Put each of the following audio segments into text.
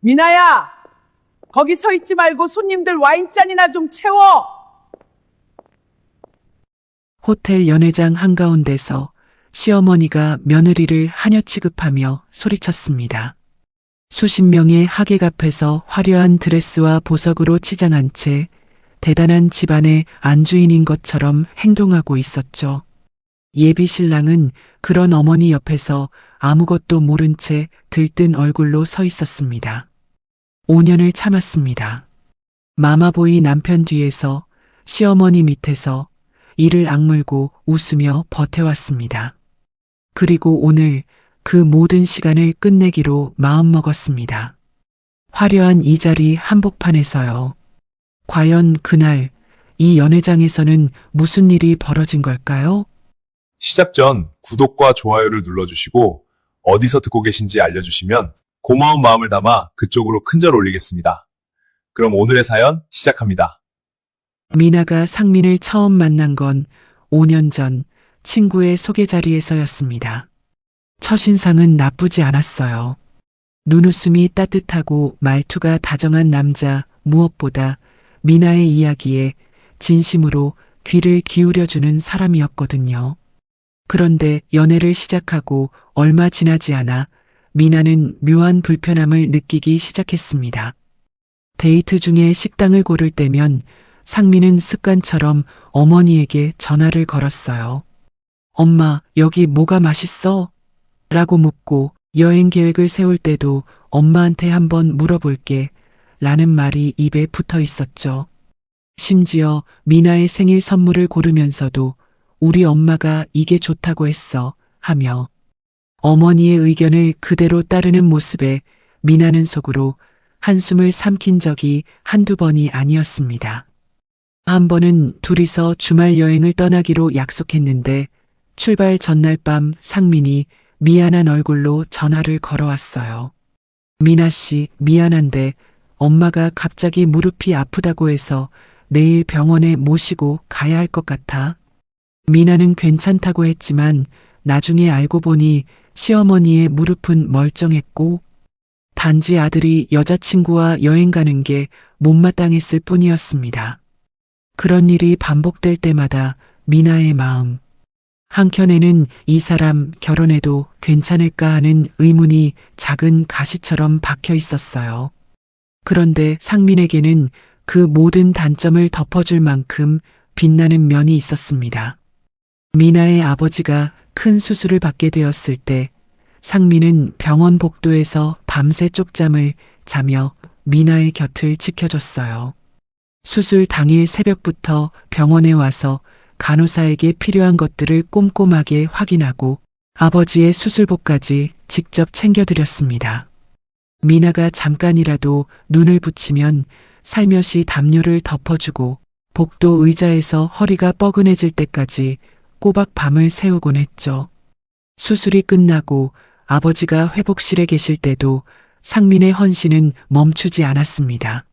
미나야, 거기 서 있지 말고 손님들 와인잔이나 좀 채워. 호텔 연회장 한가운데서 시어머니가 며느리를 하녀 취급하며 소리쳤습니다. 수십 명의 하객 앞에서 화려한 드레스와 보석으로 치장한 채 대단한 집안의 안주인인 것처럼 행동하고 있었죠. 예비 신랑은 그런 어머니 옆에서 아무것도 모른 채 들뜬 얼굴로 서 있었습니다. 5년을 참았습니다. 마마보이 남편 뒤에서 시어머니 밑에서 이를 악물고 웃으며 버텨왔습니다. 그리고 오늘 그 모든 시간을 끝내기로 마음먹었습니다. 화려한 이 자리 한복판에서요. 과연 그날 이 연회장에서는 무슨 일이 벌어진 걸까요? 시작 전 구독과 좋아요를 눌러주시고 어디서 듣고 계신지 알려주시면 고마운 마음을 담아 그쪽으로 큰절 올리겠습니다. 그럼 오늘의 사연 시작합니다. 미나가 상민을 처음 만난 건 5년 전 친구의 소개 자리에서였습니다. 첫인상은 나쁘지 않았어요. 눈웃음이 따뜻하고 말투가 다정한 남자, 무엇보다 미나의 이야기에 진심으로 귀를 기울여주는 사람이었거든요. 그런데 연애를 시작하고 얼마 지나지 않아 미나는 묘한 불편함을 느끼기 시작했습니다. 데이트 중에 식당을 고를 때면 상민은 습관처럼 어머니에게 전화를 걸었어요. 엄마, 여기 뭐가 맛있어? 라고 묻고 여행 계획을 세울 때도 엄마한테 한번 물어볼게 라는 말이 입에 붙어 있었죠. 심지어 미나의 생일 선물을 고르면서도 우리 엄마가 이게 좋다고 했어 하며 어머니의 의견을 그대로 따르는 모습에 미나는 속으로 한숨을 삼킨 적이 한두 번이 아니었습니다. 한 번은 둘이서 주말 여행을 떠나기로 약속했는데 출발 전날 밤 상민이 미안한 얼굴로 전화를 걸어왔어요. 미나 씨, 미안한데 엄마가 갑자기 무릎이 아프다고 해서 내일 병원에 모시고 가야 할 것 같아. 미나는 괜찮다고 했지만 나중에 알고 보니 시어머니의 무릎은 멀쩡했고 단지 아들이 여자친구와 여행 가는 게 못마땅했을 뿐이었습니다. 그런 일이 반복될 때마다 미나의 마음, 한켠에는 이 사람 결혼해도 괜찮을까 하는 의문이 작은 가시처럼 박혀 있었어요. 그런데 상민에게는 그 모든 단점을 덮어줄 만큼 빛나는 면이 있었습니다. 미나의 아버지가 큰 수술을 받게 되었을 때 상민은 병원 복도에서 밤새 쪽잠을 자며 미나의 곁을 지켜줬어요. 수술 당일 새벽부터 병원에 와서 간호사에게 필요한 것들을 꼼꼼하게 확인하고 아버지의 수술복까지 직접 챙겨드렸습니다. 미나가 잠깐이라도 눈을 붙이면 살며시 담요를 덮어주고 복도 의자에서 허리가 뻐근해질 때까지 꼬박 밤을 새우곤 했죠. 수술이 끝나고 아버지가 회복실에 계실 때도 상민의 헌신은 멈추지 않았습니다.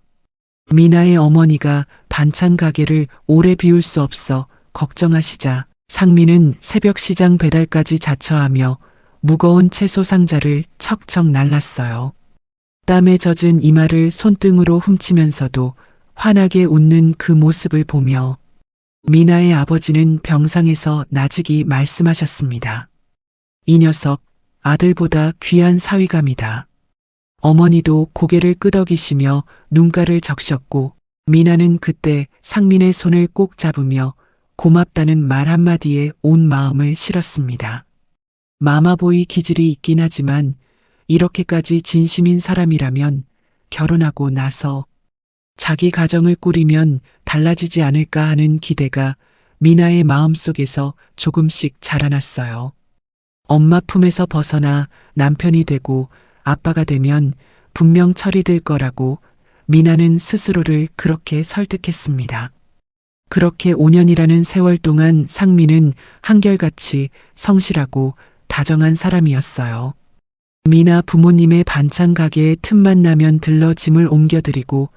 미나의 어머니가 반찬 가게를 오래 비울 수 없어 걱정하시자 상민은 새벽 시장 배달까지 자처하며 무거운 채소 상자를 척척 날랐어요. 땀에 젖은 이마를 손등으로 훔치면서도 환하게 웃는 그 모습을 보며 미나의 아버지는 병상에서 나직이 말씀하셨습니다. 이 녀석 아들보다 귀한 사위감이다. 어머니도 고개를 끄덕이시며 눈가를 적셨고 미나는 그때 상민의 손을 꼭 잡으며 고맙다는 말 한마디에 온 마음을 실었습니다. 마마보이 기질이 있긴 하지만 이렇게까지 진심인 사람이라면 결혼하고 나서 자기 가정을 꾸리면 달라지지 않을까 하는 기대가 미나의 마음속에서 조금씩 자라났어요. 엄마 품에서 벗어나 남편이 되고 아빠가 되면 분명 철이 들 거라고 미나는 스스로를 그렇게 설득했습니다. 그렇게 5년이라는 세월 동안 상민은 한결같이 성실하고 다정한 사람이었어요. 미나 부모님의 반찬 가게에 틈만 나면 들러 짐을 옮겨드리고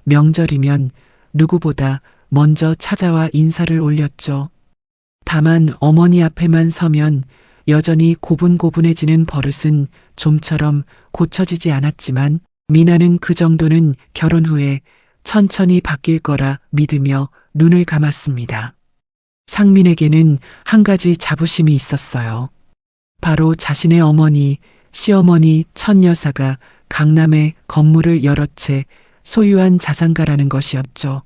명절이면 누구보다 먼저 찾아와 인사를 올렸죠. 다만 어머니 앞에만 서면 여전히 고분고분해지는 버릇은 좀처럼 고쳐지지 않았지만 미나는 그 정도는 결혼 후에 천천히 바뀔 거라 믿으며 눈을 감았습니다. 상민에게는 한 가지 자부심이 있었어요. 바로 자신의 어머니, 시어머니 천 여사가 강남에 건물을 여러 채 소유한 자산가라는 것이었죠.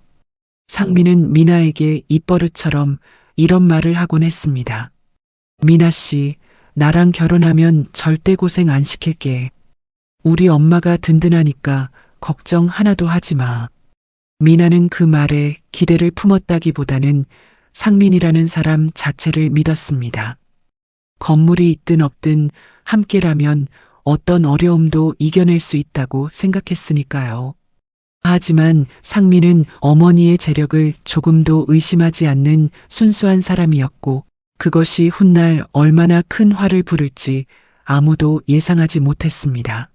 상민은 미나에게 입버릇처럼 이런 말을 하곤 했습니다. 미나 씨, 나랑 결혼하면 절대 고생 안 시킬게. 우리 엄마가 든든하니까 걱정 하나도 하지 마. 미나는 그 말에 기대를 품었다기보다는 상민이라는 사람 자체를 믿었습니다. 건물이 있든 없든 함께라면 어떤 어려움도 이겨낼 수 있다고 생각했으니까요. 하지만 상민은 어머니의 재력을 조금도 의심하지 않는 순수한 사람이었고 그것이 훗날 얼마나 큰 화를 부를지 아무도 예상하지 못했습니다.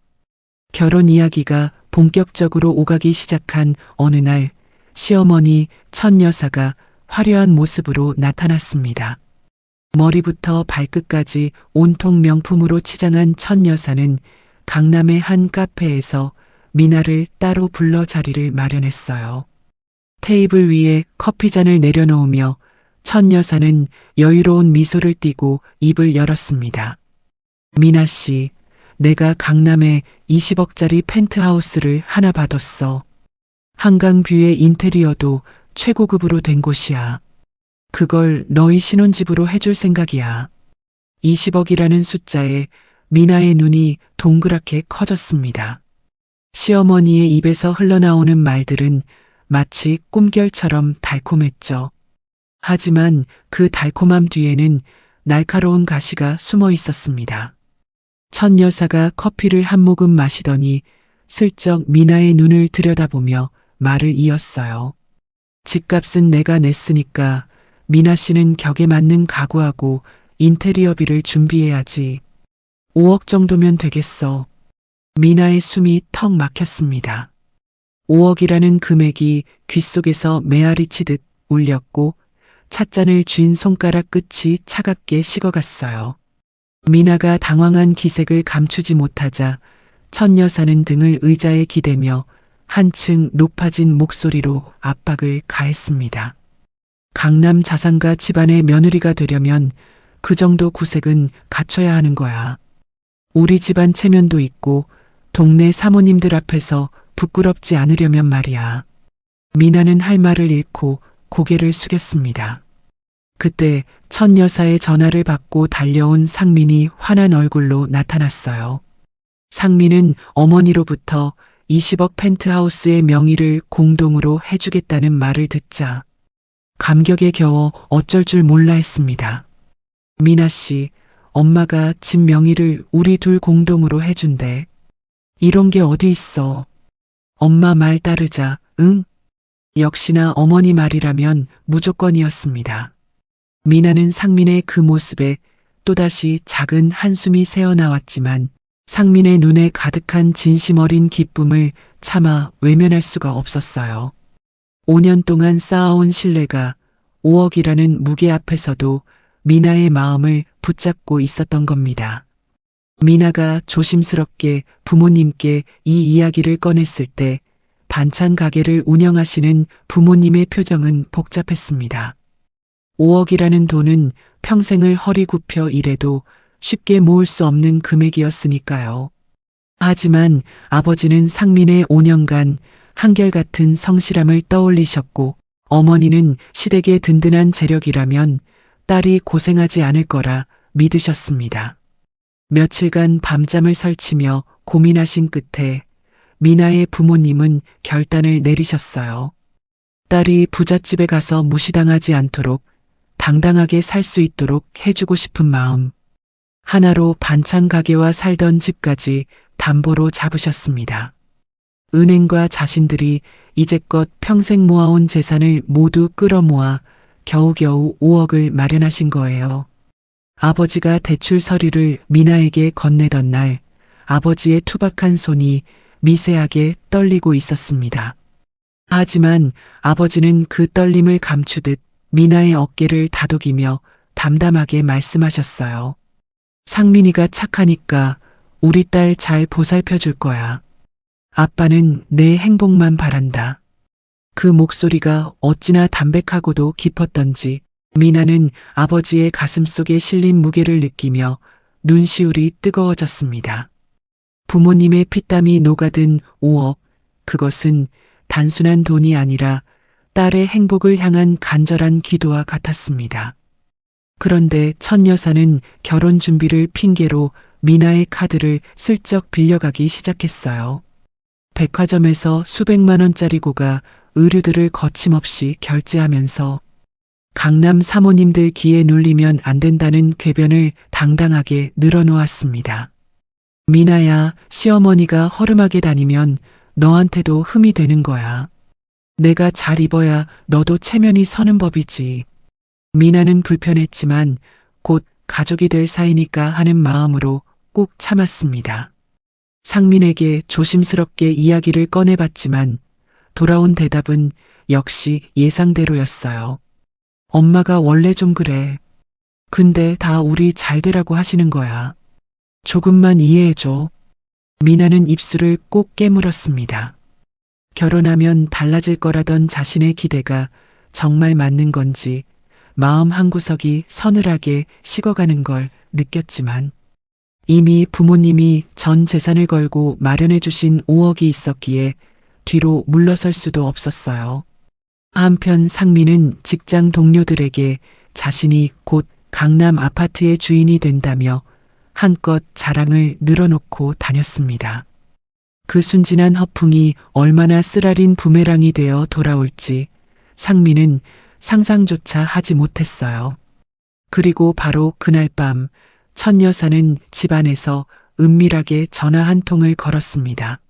결혼 이야기가 본격적으로 오가기 시작한 어느 날 시어머니 천 여사가 화려한 모습으로 나타났습니다. 머리부터 발끝까지 온통 명품으로 치장한 천 여사는 강남의 한 카페에서 미나를 따로 불러 자리를 마련했어요. 테이블 위에 커피잔을 내려놓으며 천 여사는 여유로운 미소를 띠고 입을 열었습니다. 미나 씨, 내가 강남에 20억짜리 펜트하우스를 하나 받았어. 한강뷰의 인테리어도 최고급으로 된 곳이야. 그걸 너희 신혼집으로 해줄 생각이야. 20억이라는 숫자에 미나의 눈이 동그랗게 커졌습니다. 시어머니의 입에서 흘러나오는 말들은 마치 꿈결처럼 달콤했죠. 하지만 그 달콤함 뒤에는 날카로운 가시가 숨어 있었습니다. 천 여사가 커피를 한 모금 마시더니 슬쩍 미나의 눈을 들여다보며 말을 이었어요. 집값은 내가 냈으니까 미나 씨는 격에 맞는 가구하고 인테리어비를 준비해야지. 5억 정도면 되겠어. 미나의 숨이 턱 막혔습니다. 5억이라는 금액이 귓속에서 메아리 치듯 울렸고 찻잔을 쥔 손가락 끝이 차갑게 식어갔어요. 미나가 당황한 기색을 감추지 못하자 천 여사는 등을 의자에 기대며 한층 높아진 목소리로 압박을 가했습니다. 강남 자산가 집안의 며느리가 되려면 그 정도 구색은 갖춰야 하는 거야. 우리 집안 체면도 있고 동네 사모님들 앞에서 부끄럽지 않으려면 말이야. 미나는 할 말을 잃고 고개를 숙였습니다. 그때 천 여사의 전화를 받고 달려온 상민이 화난 얼굴로 나타났어요. 상민은 어머니로부터 20억 펜트하우스의 명의를 공동으로 해주겠다는 말을 듣자 감격에 겨워 어쩔 줄 몰라 했습니다. 미나 씨, 엄마가 집 명의를 우리 둘 공동으로 해준대. 이런 게 어디 있어. 엄마 말 따르자, 응? 역시나 어머니 말이라면 무조건이었습니다. 미나는 상민의 그 모습에 또다시 작은 한숨이 새어나왔지만 상민의 눈에 가득한 진심 어린 기쁨을 차마 외면할 수가 없었어요. 5년 동안 쌓아온 신뢰가 5억이라는 무게 앞에서도 미나의 마음을 붙잡고 있었던 겁니다. 미나가 조심스럽게 부모님께 이 이야기를 꺼냈을 때 반찬 가게를 운영하시는 부모님의 표정은 복잡했습니다. 5억이라는 돈은 평생을 허리 굽혀 일해도 쉽게 모을 수 없는 금액이었으니까요. 하지만 아버지는 상민의 5년간 한결같은 성실함을 떠올리셨고 어머니는 시댁의 든든한 재력이라면 딸이 고생하지 않을 거라 믿으셨습니다. 며칠간 밤잠을 설치며 고민하신 끝에 미나의 부모님은 결단을 내리셨어요. 딸이 부잣집에 가서 무시당하지 않도록 당당하게 살 수 있도록 해주고 싶은 마음. 하나로 반찬 가게와 살던 집까지 담보로 잡으셨습니다. 은행과 자신들이 이제껏 평생 모아온 재산을 모두 끌어모아 겨우겨우 5억을 마련하신 거예요. 아버지가 대출 서류를 미나에게 건네던 날 아버지의 투박한 손이 미세하게 떨리고 있었습니다. 하지만 아버지는 그 떨림을 감추듯 미나의 어깨를 다독이며 담담하게 말씀하셨어요. 상민이가 착하니까 우리 딸 잘 보살펴 줄 거야. 아빠는 내 행복만 바란다. 그 목소리가 어찌나 담백하고도 깊었던지 미나는 아버지의 가슴속에 실린 무게를 느끼며 눈시울이 뜨거워졌습니다. 부모님의 피땀이 녹아든 5억, 그것은 단순한 돈이 아니라 딸의 행복을 향한 간절한 기도와 같았습니다. 그런데 천 여사는 결혼 준비를 핑계로 미나의 카드를 슬쩍 빌려가기 시작했어요. 백화점에서 수백만 원짜리 고가 의류들을 거침없이 결제하면서 강남 사모님들 기에 눌리면 안 된다는 궤변을 당당하게 늘어놓았습니다. 미나야, 시어머니가 허름하게 다니면 너한테도 흠이 되는 거야. 내가 잘 입어야 너도 체면이 서는 법이지. 미나는 불편했지만 곧 가족이 될 사이니까 하는 마음으로 꾹 참았습니다. 상민에게 조심스럽게 이야기를 꺼내봤지만 돌아온 대답은 역시 예상대로였어요. 엄마가 원래 좀 그래. 근데 다 우리 잘 되라고 하시는 거야. 조금만 이해해줘. 미나는 입술을 꼭 깨물었습니다. 결혼하면 달라질 거라던 자신의 기대가 정말 맞는 건지 마음 한구석이 서늘하게 식어가는 걸 느꼈지만 이미 부모님이 전 재산을 걸고 마련해 주신 5억이 있었기에 뒤로 물러설 수도 없었어요. 한편 상민은 직장 동료들에게 자신이 곧 강남 아파트의 주인이 된다며 한껏 자랑을 늘어놓고 다녔습니다. 그 순진한 허풍이 얼마나 쓰라린 부메랑이 되어 돌아올지 상민은 상상조차 하지 못했어요. 그리고 바로 그날 밤 천 여사는 집안에서 은밀하게 전화 한 통을 걸었습니다.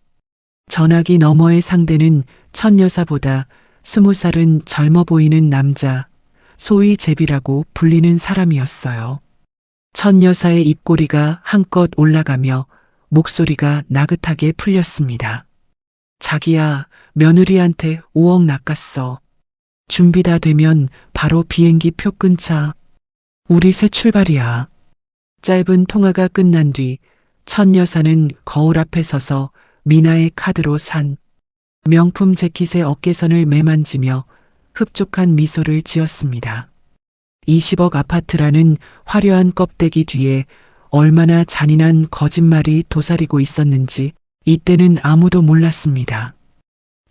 전화기 너머의 상대는 천 여사보다 20살은 젊어 보이는 남자, 소위 제비라고 불리는 사람이었어요. 천 여사의 입꼬리가 한껏 올라가며 목소리가 나긋하게 풀렸습니다. 자기야, 며느리한테 5억 낚았어. 준비 다 되면 바로 비행기 표 끊자. 우리 새 출발이야. 짧은 통화가 끝난 뒤 천 여사는 거울 앞에 서서 미나의 카드로 산 명품 재킷의 어깨선을 매만지며 흡족한 미소를 지었습니다. 20억 아파트라는 화려한 껍데기 뒤에 얼마나 잔인한 거짓말이 도사리고 있었는지 이때는 아무도 몰랐습니다.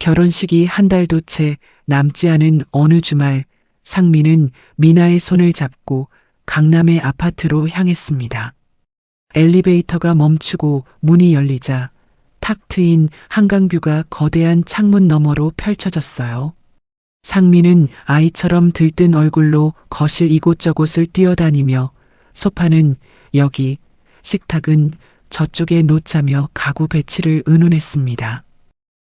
결혼식이 한 달도 채 남지 않은 어느 주말 상민은 미나의 손을 잡고 강남의 아파트로 향했습니다. 엘리베이터가 멈추고 문이 열리자 탁 트인 한강뷰가 거대한 창문 너머로 펼쳐졌어요. 상민은 아이처럼 들뜬 얼굴로 거실 이곳저곳을 뛰어다니며 소파는 여기, 식탁은 저쪽에 놓자며 가구 배치를 의논했습니다.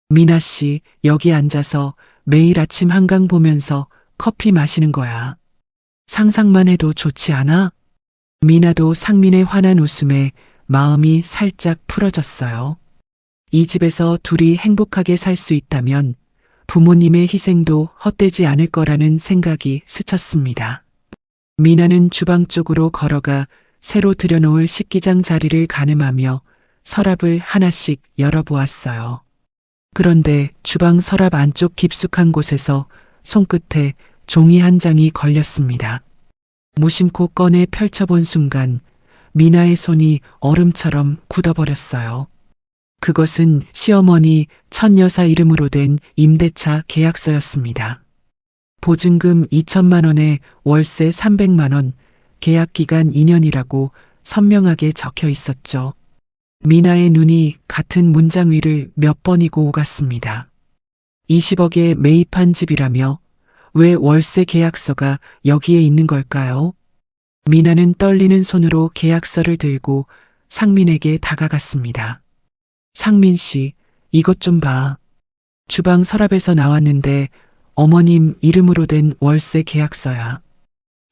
미나 씨, 여기 앉아서 매일 아침 한강 보면서 커피 마시는 거야. 상상만 해도 좋지 않아? 미나도 상민의 환한 웃음에 마음이 살짝 풀어졌어요. 이 집에서 둘이 행복하게 살 수 있다면 부모님의 희생도 헛되지 않을 거라는 생각이 스쳤습니다. 미나는 주방 쪽으로 걸어가 새로 들여놓을 식기장 자리를 가늠하며 서랍을 하나씩 열어보았어요. 그런데 주방 서랍 안쪽 깊숙한 곳에서 손끝에 종이 한 장이 걸렸습니다. 무심코 꺼내 펼쳐본 순간 미나의 손이 얼음처럼 굳어버렸어요. 그것은 시어머니 천 여사 이름으로 된 임대차 계약서였습니다. 보증금 2천만 원에 월세 300만 원, 계약 기간 2년이라고 선명하게 적혀 있었죠. 미나의 눈이 같은 문장 위를 몇 번이고 오갔습니다. 20억에 매입한 집이라며 왜 월세 계약서가 여기에 있는 걸까요? 미나는 떨리는 손으로 계약서를 들고 상민에게 다가갔습니다. 상민 씨, 이것 좀 봐. 주방 서랍에서 나왔는데 어머님 이름으로 된 월세 계약서야.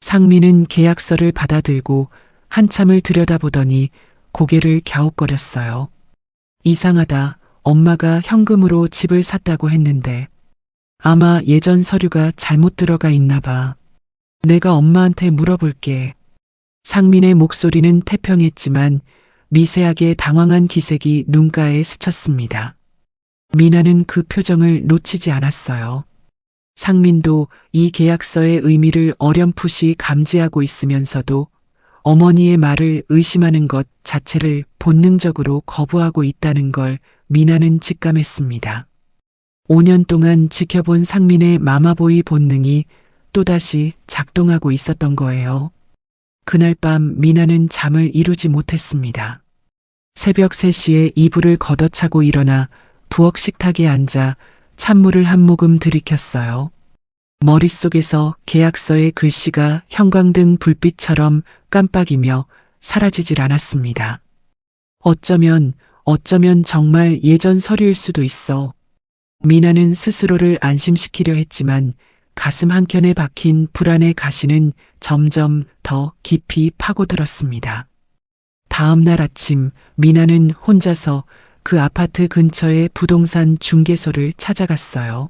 상민은 계약서를 받아들고 한참을 들여다보더니 고개를 갸웃거렸어요. 이상하다. 엄마가 현금으로 집을 샀다고 했는데 아마 예전 서류가 잘못 들어가 있나 봐. 내가 엄마한테 물어볼게. 상민의 목소리는 태평했지만 미세하게 당황한 기색이 눈가에 스쳤습니다. 미나는 그 표정을 놓치지 않았어요. 상민도 이 계약서의 의미를 어렴풋이 감지하고 있으면서도 어머니의 말을 의심하는 것 자체를 본능적으로 거부하고 있다는 걸 미나는 직감했습니다. 5년 동안 지켜본 상민의 마마보이 본능이 또다시 작동하고 있었던 거예요. 그날 밤 미나는 잠을 이루지 못했습니다. 새벽 3시에 이불을 걷어차고 일어나 부엌 식탁에 앉아 찬물을 한 모금 들이켰어요. 머릿속에서 계약서의 글씨가 형광등 불빛처럼 깜빡이며 사라지질 않았습니다. 어쩌면 정말 예전 서류일 수도 있어. 미나는 스스로를 안심시키려 했지만 가슴 한켠에 박힌 불안의 가시는 점점 더 깊이 파고들었습니다. 다음 날 아침 미나는 혼자서 그 아파트 근처의 부동산 중개소를 찾아갔어요.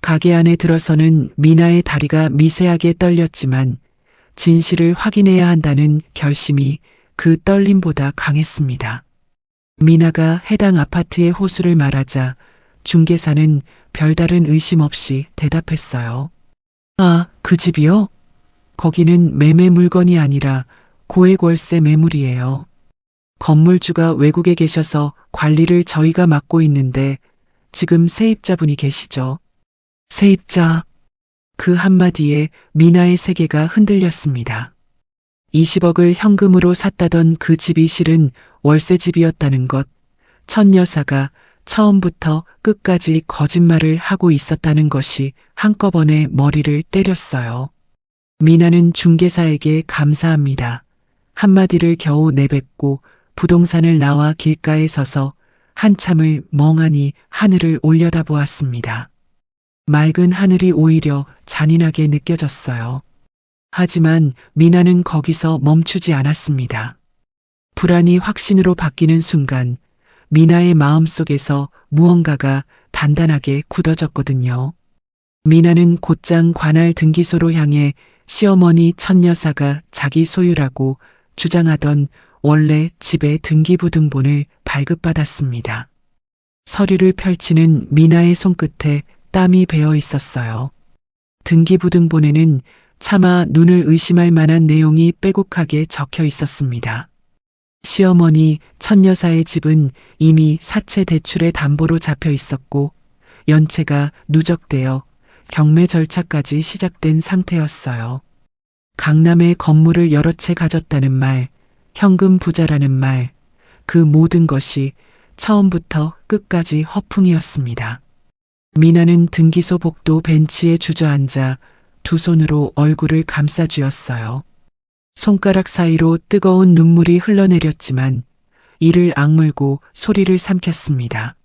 가게 안에 들어서는 미나의 다리가 미세하게 떨렸지만 진실을 확인해야 한다는 결심이 그 떨림보다 강했습니다. 미나가 해당 아파트의 호수를 말하자 중개사는 별다른 의심 없이 대답했어요. 아, 그 집이요? 거기는 매매 물건이 아니라 고액월세 매물이에요. 건물주가 외국에 계셔서 관리를 저희가 맡고 있는데 지금 세입자분이 계시죠. 세입자. 그 한마디에 미나의 세계가 흔들렸습니다. 20억을 현금으로 샀다던 그 집이 실은 월세집이었다는 것, 천 여사가 처음부터 끝까지 거짓말을 하고 있었다는 것이 한꺼번에 머리를 때렸어요. 미나는 중개사에게 감사합니다. 한마디를 겨우 내뱉고 부동산을 나와 길가에 서서 한참을 멍하니 하늘을 올려다보았습니다. 맑은 하늘이 오히려 잔인하게 느껴졌어요. 하지만 미나는 거기서 멈추지 않았습니다. 불안이 확신으로 바뀌는 순간 미나의 마음속에서 무언가가 단단하게 굳어졌거든요. 미나는 곧장 관할 등기소로 향해 시어머니 천여사가 자기 소유라고 주장하던 원래 집의 등기부등본을 발급받았습니다. 서류를 펼치는 미나의 손끝에 땀이 배어 있었어요. 등기부등본에는 차마 눈을 의심할 만한 내용이 빼곡하게 적혀 있었습니다. 시어머니 천여사의 집은 이미 사채 대출의 담보로 잡혀 있었고 연체가 누적되어 경매 절차까지 시작된 상태였어요. 강남에 건물을 여러 채 가졌다는 말, 현금 부자라는 말, 그 모든 것이 처음부터 끝까지 허풍이었습니다. 미나는 등기소 복도 벤치에 주저앉아 두 손으로 얼굴을 감싸쥐었어요. 손가락 사이로 뜨거운 눈물이 흘러내렸지만 이를 악물고 소리를 삼켰습니다.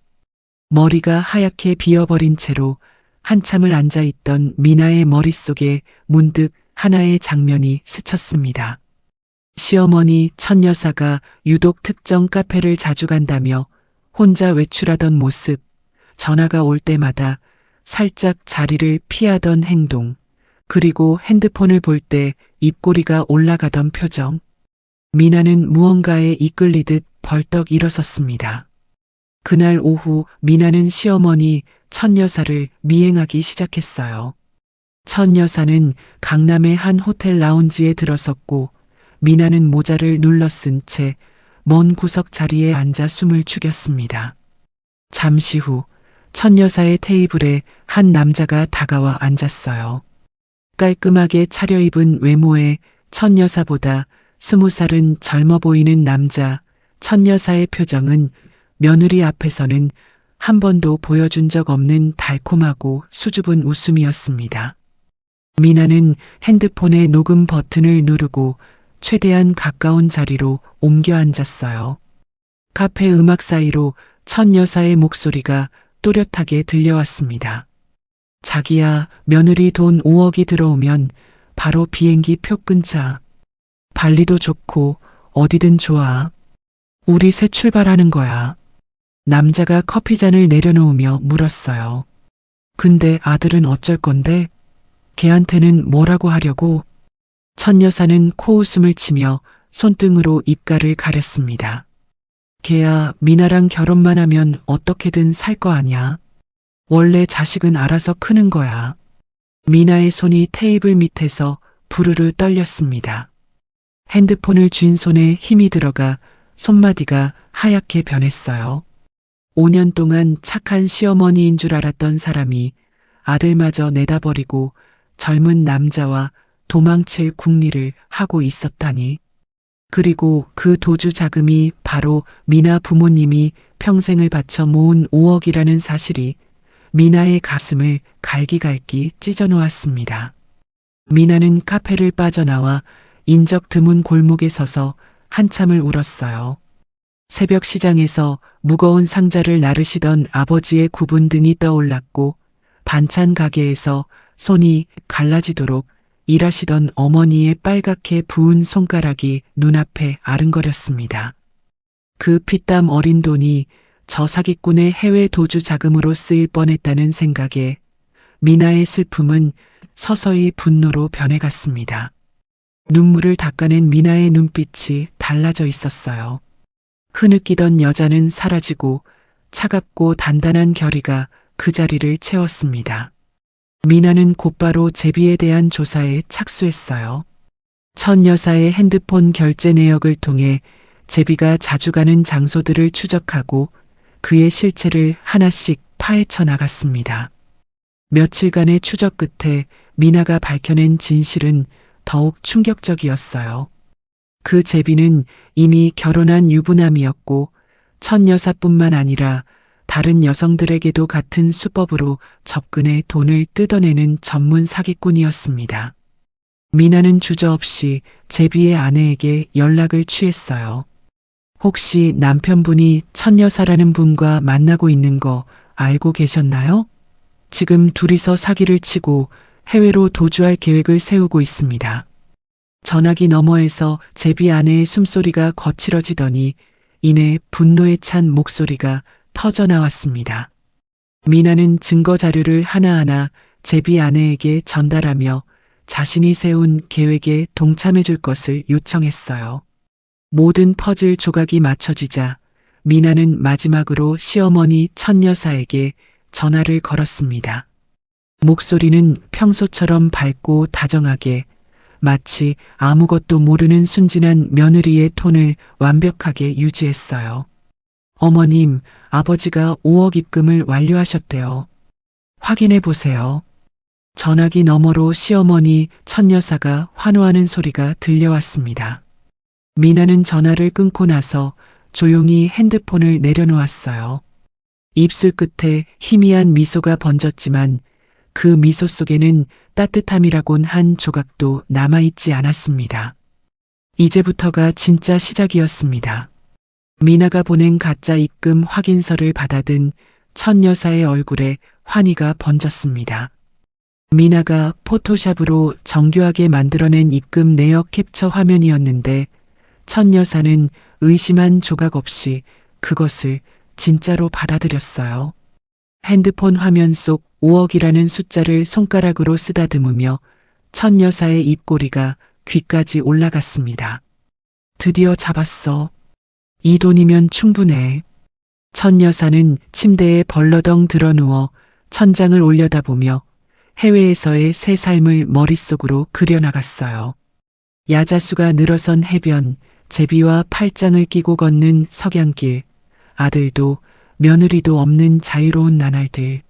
머리가 하얗게 비어버린 채로 한참을 앉아있던 미나의 머릿속에 문득 하나의 장면이 스쳤습니다. 시어머니 천여사가 유독 특정 카페를 자주 간다며 혼자 외출하던 모습, 전화가 올 때마다 살짝 자리를 피하던 행동, 그리고 핸드폰을 볼 때 입꼬리가 올라가던 표정. 미나는 무언가에 이끌리듯 벌떡 일어섰습니다. 그날 오후 미나는 시어머니 천여사를 미행하기 시작했어요. 천여사는 강남의 한 호텔 라운지에 들어섰고 미나는 모자를 눌러 쓴 채 먼 구석 자리에 앉아 숨을 죽였습니다. 잠시 후 천여사의 테이블에 한 남자가 다가와 앉았어요. 깔끔하게 차려입은 외모에 천여사보다 20살은 젊어 보이는 남자, 천여사의 표정은 며느리 앞에서는 한 번도 보여준 적 없는 달콤하고 수줍은 웃음이었습니다. 미나는 핸드폰의 녹음 버튼을 누르고 최대한 가까운 자리로 옮겨 앉았어요. 카페 음악 사이로 천여사의 목소리가 또렷하게 들려왔습니다. 자기야, 며느리 돈 5억이 들어오면 바로 비행기 표 끊자. 발리도 좋고 어디든 좋아. 우리 새 출발하는 거야. 남자가 커피잔을 내려놓으며 물었어요. 근데 아들은 어쩔 건데? 걔한테는 뭐라고 하려고? 천여사는 코웃음을 치며 손등으로 입가를 가렸습니다. 걔야 미나랑 결혼만 하면 어떻게든 살 거 아냐. 원래 자식은 알아서 크는 거야. 미나의 손이 테이블 밑에서 부르르 떨렸습니다. 핸드폰을 쥔 손에 힘이 들어가 손마디가 하얗게 변했어요. 5년 동안 착한 시어머니인 줄 알았던 사람이 아들마저 내다버리고 젊은 남자와 도망칠 궁리를 하고 있었다니. 그리고 그 도주 자금이 바로 미나 부모님이 평생을 바쳐 모은 5억이라는 사실이 미나의 가슴을 갈기갈기 찢어놓았습니다. 미나는 카페를 빠져나와 인적 드문 골목에 서서 한참을 울었어요. 새벽 시장에서 무거운 상자를 나르시던 아버지의 굽은 등이 떠올랐고 반찬 가게에서 손이 갈라지도록 일하시던 어머니의 빨갛게 부은 손가락이 눈앞에 아른거렸습니다. 그 피땀 어린 돈이 저 사기꾼의 해외 도주 자금으로 쓰일 뻔했다는 생각에 미나의 슬픔은 서서히 분노로 변해갔습니다. 눈물을 닦아낸 미나의 눈빛이 달라져 있었어요. 흐느끼던 여자는 사라지고 차갑고 단단한 결의가 그 자리를 채웠습니다. 미나는 곧바로 제비에 대한 조사에 착수했어요. 천 여사의 핸드폰 결제 내역을 통해 제비가 자주 가는 장소들을 추적하고 그의 실체를 하나씩 파헤쳐 나갔습니다. 며칠간의 추적 끝에 미나가 밝혀낸 진실은 더욱 충격적이었어요. 그 제비는 이미 결혼한 유부남이었고 천 여사뿐만 아니라 다른 여성들에게도 같은 수법으로 접근해 돈을 뜯어내는 전문 사기꾼이었습니다. 미나는 주저없이 제비의 아내에게 연락을 취했어요. 혹시 남편분이 천 여사라는 분과 만나고 있는 거 알고 계셨나요? 지금 둘이서 사기를 치고 해외로 도주할 계획을 세우고 있습니다. 전화기 너머에서 제비 아내의 숨소리가 거칠어지더니 이내 분노에 찬 목소리가 터져 나왔습니다. 미나는 증거 자료를 하나하나 제비 아내에게 전달하며 자신이 세운 계획에 동참해 줄 것을 요청했어요. 모든 퍼즐 조각이 맞춰지자 미나는 마지막으로 시어머니 천 여사에게 전화를 걸었습니다. 목소리는 평소처럼 밝고 다정하게 마치 아무것도 모르는 순진한 며느리의 톤을 완벽하게 유지했어요. 어머님, 아버지가 5억 입금을 완료하셨대요. 확인해 보세요. 전화기 너머로 시어머니 천 여사가 환호하는 소리가 들려왔습니다. 미나는 전화를 끊고 나서 조용히 핸드폰을 내려놓았어요. 입술 끝에 희미한 미소가 번졌지만 그 미소 속에는 따뜻함이라곤 한 조각도 남아있지 않았습니다. 이제부터가 진짜 시작이었습니다. 미나가 보낸 가짜 입금 확인서를 받아든 천 여사의 얼굴에 환희가 번졌습니다. 미나가 포토샵으로 정교하게 만들어낸 입금 내역 캡처 화면이었는데 천 여사는 의심한 조각 없이 그것을 진짜로 받아들였어요. 핸드폰 화면 속 5억이라는 숫자를 손가락으로 쓰다듬으며 천 여사의 입꼬리가 귀까지 올라갔습니다. 드디어 잡았어. 이 돈이면 충분해. 천 여사는 침대에 벌러덩 드러누워 천장을 올려다보며 해외에서의 새 삶을 머릿속으로 그려나갔어요. 야자수가 늘어선 해변, 제비와 팔짱을 끼고 걷는 석양길, 아들도 며느리도 없는 자유로운 나날들.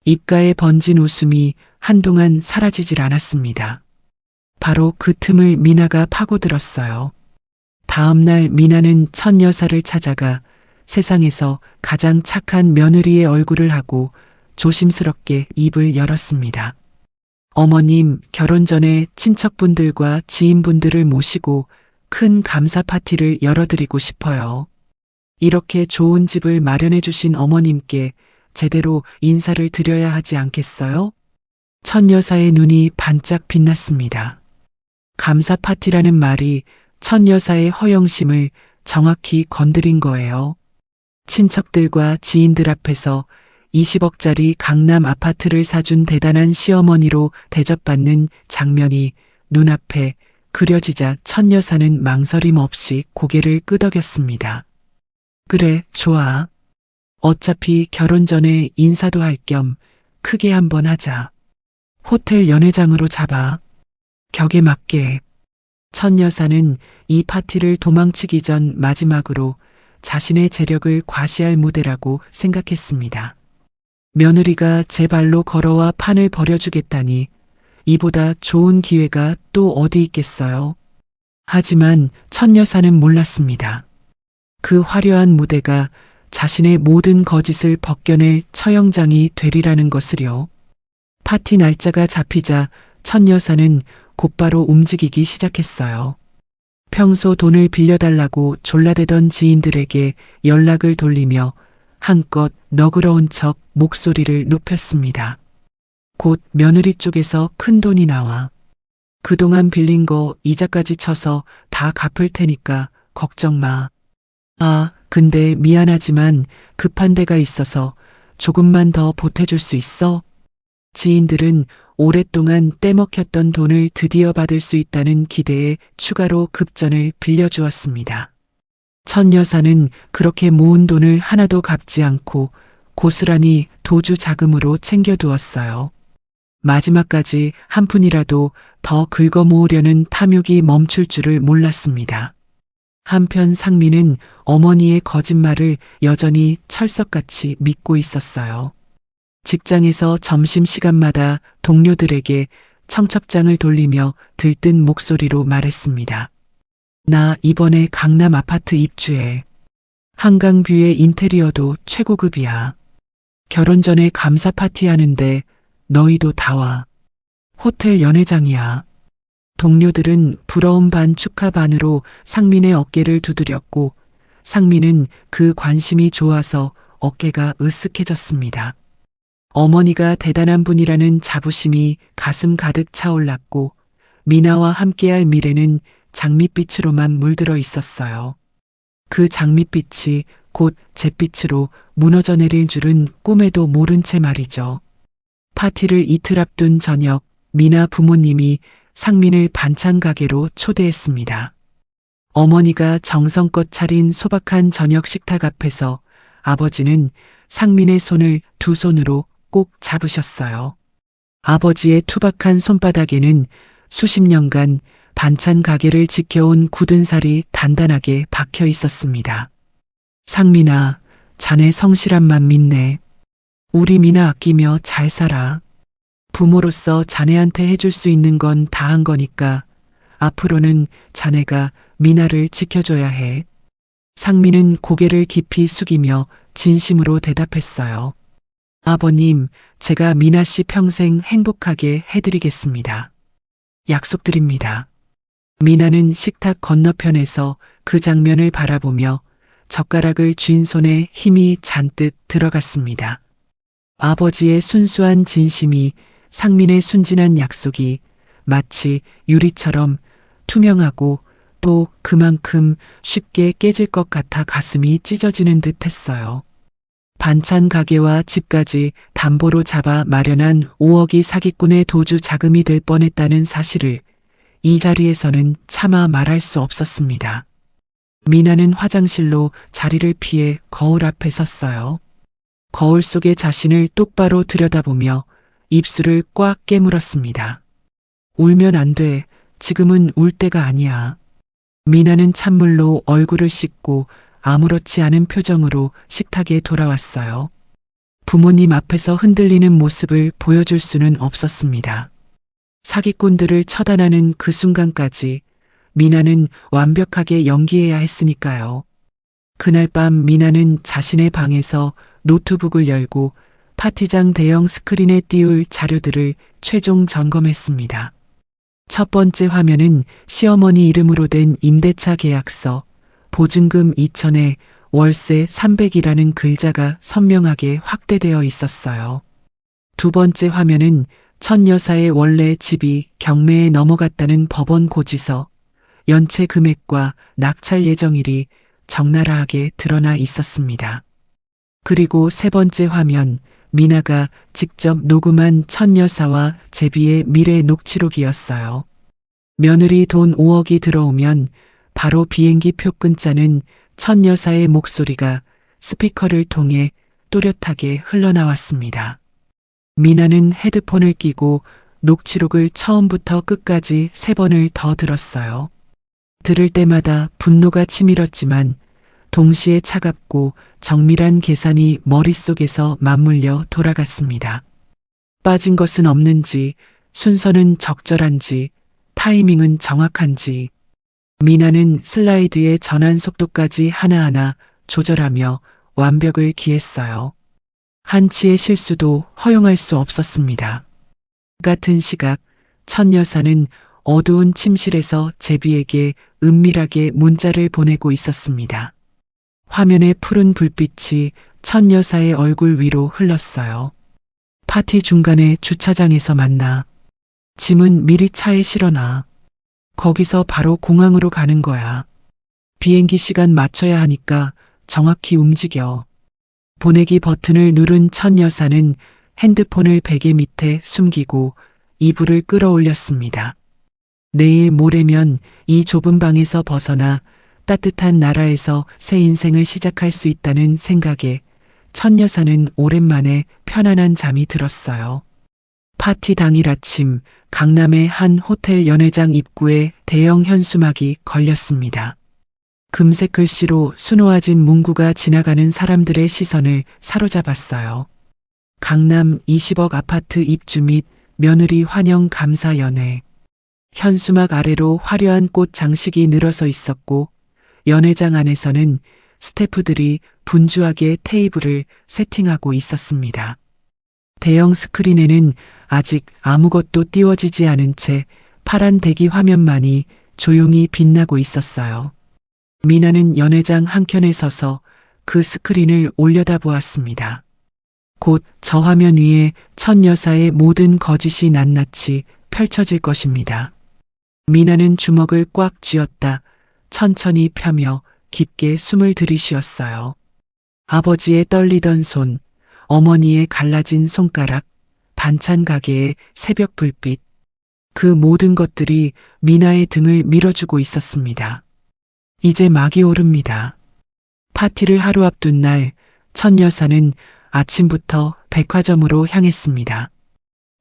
입가에 번진 웃음이 한동안 사라지질 않았습니다. 바로 그 틈을 미나가 파고들었어요. 다음 날 미나는 천 여사를 찾아가 세상에서 가장 착한 며느리의 얼굴을 하고 조심스럽게 입을 열었습니다. 어머님, 결혼 전에 친척분들과 지인분들을 모시고 큰 감사 파티를 열어드리고 싶어요. 이렇게 좋은 집을 마련해 주신 어머님께 제대로 인사를 드려야 하지 않겠어요? 천 여사의 눈이 반짝 빛났습니다. 감사 파티라는 말이 천 여사의 허영심을 정확히 건드린 거예요. 친척들과 지인들 앞에서 20억짜리 강남 아파트를 사준 대단한 시어머니로 대접받는 장면이 눈앞에 그려지자 천 여사는 망설임 없이 고개를 끄덕였습니다. 그래, 좋아. 어차피 결혼 전에 인사도 할 겸 크게 한번 하자. 호텔 연회장으로 잡아. 격에 맞게. 천 여사는 이 파티를 도망치기 전 마지막으로 자신의 재력을 과시할 무대라고 생각했습니다. 며느리가 제 발로 걸어와 판을 벌여주겠다니 이보다 좋은 기회가 또 어디 있겠어요. 하지만 천 여사는 몰랐습니다. 그 화려한 무대가 자신의 모든 거짓을 벗겨낼 처형장이 되리라는 것을요. 파티 날짜가 잡히자 천 여사는 곧바로 움직이기 시작했어요. 평소 돈을 빌려달라고 졸라대던 지인들에게 연락을 돌리며 한껏 너그러운 척 목소리를 높였습니다. 곧 며느리 쪽에서 큰 돈이 나와. 그동안 빌린 거 이자까지 쳐서 다 갚을 테니까 걱정 마. 아, 근데 미안하지만 급한 데가 있어서 조금만 더 보태줄 수 있어? 지인들은 오랫동안 떼먹혔던 돈을 드디어 받을 수 있다는 기대에 추가로 급전을 빌려주었습니다. 천 여사는 그렇게 모은 돈을 하나도 갚지 않고 고스란히 도주 자금으로 챙겨두었어요. 마지막까지 한 푼이라도 더 긁어 모으려는 탐욕이 멈출 줄을 몰랐습니다. 한편 상민은 어머니의 거짓말을 여전히 철석같이 믿고 있었어요. 직장에서 점심시간마다 동료들에게 청첩장을 돌리며 들뜬 목소리로 말했습니다. 나 이번에 강남 아파트 입주해. 한강뷰의 인테리어도 최고급이야. 결혼 전에 감사 파티 하는데 너희도 다 와. 호텔 연회장이야. 동료들은 부러움 반 축하 반으로 상민의 어깨를 두드렸고 상민은 그 관심이 좋아서 어깨가 으쓱해졌습니다. 어머니가 대단한 분이라는 자부심이 가슴 가득 차올랐고 미나와 함께할 미래는 장밋빛으로만 물들어 있었어요. 그 장밋빛이 곧 잿빛으로 무너져 내릴 줄은 꿈에도 모른 채 말이죠. 파티를 이틀 앞둔 저녁, 미나 부모님이 상민을 반찬 가게로 초대했습니다. 어머니가 정성껏 차린 소박한 저녁 식탁 앞에서 아버지는 상민의 손을 두 손으로 꼭 잡으셨어요. 아버지의 투박한 손바닥에는 수십 년간 반찬 가게를 지켜온 굳은 살이 단단하게 박혀 있었습니다. 상민아, 자네 성실함만 믿네. 우리 미나 아끼며 잘 살아. 부모로서 자네한테 해줄 수 있는 건 다 한 거니까 앞으로는 자네가 미나를 지켜줘야 해. 상민은 고개를 깊이 숙이며 진심으로 대답했어요. 아버님, 제가 미나 씨 평생 행복하게 해드리겠습니다. 약속드립니다. 미나는 식탁 건너편에서 그 장면을 바라보며 젓가락을 쥔 손에 힘이 잔뜩 들어갔습니다. 아버지의 순수한 진심이 상민의 순진한 약속이 마치 유리처럼 투명하고 또 그만큼 쉽게 깨질 것 같아 가슴이 찢어지는 듯 했어요. 반찬 가게와 집까지 담보로 잡아 마련한 5억이 사기꾼의 도주 자금이 될 뻔했다는 사실을 이 자리에서는 차마 말할 수 없었습니다. 미나는 화장실로 자리를 피해 거울 앞에 섰어요. 거울 속의 자신을 똑바로 들여다보며 입술을 꽉 깨물었습니다. 울면 안 돼. 지금은 울 때가 아니야. 미나는 찬물로 얼굴을 씻고 아무렇지 않은 표정으로 식탁에 돌아왔어요. 부모님 앞에서 흔들리는 모습을 보여줄 수는 없었습니다. 사기꾼들을 처단하는 그 순간까지 미나는 완벽하게 연기해야 했으니까요. 그날 밤 미나는 자신의 방에서 노트북을 열고 파티장 대형 스크린에 띄울 자료들을 최종 점검했습니다. 첫 번째 화면은 시어머니 이름으로 된 임대차 계약서, 보증금 2천에 월세 300이라는 글자가 선명하게 확대되어 있었어요. 두 번째 화면은 천 여사의 원래 집이 경매에 넘어갔다는 법원 고지서, 연체 금액과 낙찰 예정일이 적나라하게 드러나 있었습니다. 그리고 세 번째 화면, 미나가 직접 녹음한 천 여사와 제비의 미래 녹취록이었어요. 며느리 돈 5억이 들어오면 바로 비행기 표 끊자는 천 여사의 목소리가 스피커를 통해 또렷하게 흘러나왔습니다. 미나는 헤드폰을 끼고 녹취록을 처음부터 끝까지 3번을 더 들었어요. 들을 때마다 분노가 치밀었지만 동시에 차갑고 정밀한 계산이 머릿속에서 맞물려 돌아갔습니다. 빠진 것은 없는지, 순서는 적절한지, 타이밍은 정확한지. 미나는 슬라이드의 전환 속도까지 하나하나 조절하며 완벽을 기했어요. 한치의 실수도 허용할 수 없었습니다. 같은 시각, 천 여사는 어두운 침실에서 제비에게 은밀하게 문자를 보내고 있었습니다. 화면의 푸른 불빛이 천 여사의 얼굴 위로 흘렀어요. 파티 중간에 주차장에서 만나. 짐은 미리 차에 실어놔. 거기서 바로 공항으로 가는 거야. 비행기 시간 맞춰야 하니까 정확히 움직여. 보내기 버튼을 누른 천 여사는 핸드폰을 베개 밑에 숨기고 이불을 끌어올렸습니다. 내일 모레면 이 좁은 방에서 벗어나 따뜻한 나라에서 새 인생을 시작할 수 있다는 생각에 천 여사는 오랜만에 편안한 잠이 들었어요. 파티 당일 아침 강남의 한 호텔 연회장 입구에 대형 현수막이 걸렸습니다. 금색 글씨로 수놓아진 문구가 지나가는 사람들의 시선을 사로잡았어요. 강남 20억 아파트 입주 및 며느리 환영 감사 연회. 현수막 아래로 화려한 꽃 장식이 늘어서 있었고 연회장 안에서는 스태프들이 분주하게 테이블을 세팅하고 있었습니다. 대형 스크린에는 아직 아무것도 띄워지지 않은 채 파란 대기 화면만이 조용히 빛나고 있었어요. 미나는 연회장 한켠에 서서 그 스크린을 올려다보았습니다. 곧 저 화면 위에 천 여사의 모든 거짓이 낱낱이 펼쳐질 것입니다. 미나는 주먹을 꽉 쥐었다 천천히 펴며 깊게 숨을 들이쉬었어요. 아버지의 떨리던 손, 어머니의 갈라진 손가락, 반찬 가게의 새벽 불빛. 그 모든 것들이 미나의 등을 밀어주고 있었습니다. 이제 막이 오릅니다. 파티를 하루 앞둔 날, 천 여사는 아침부터 백화점으로 향했습니다.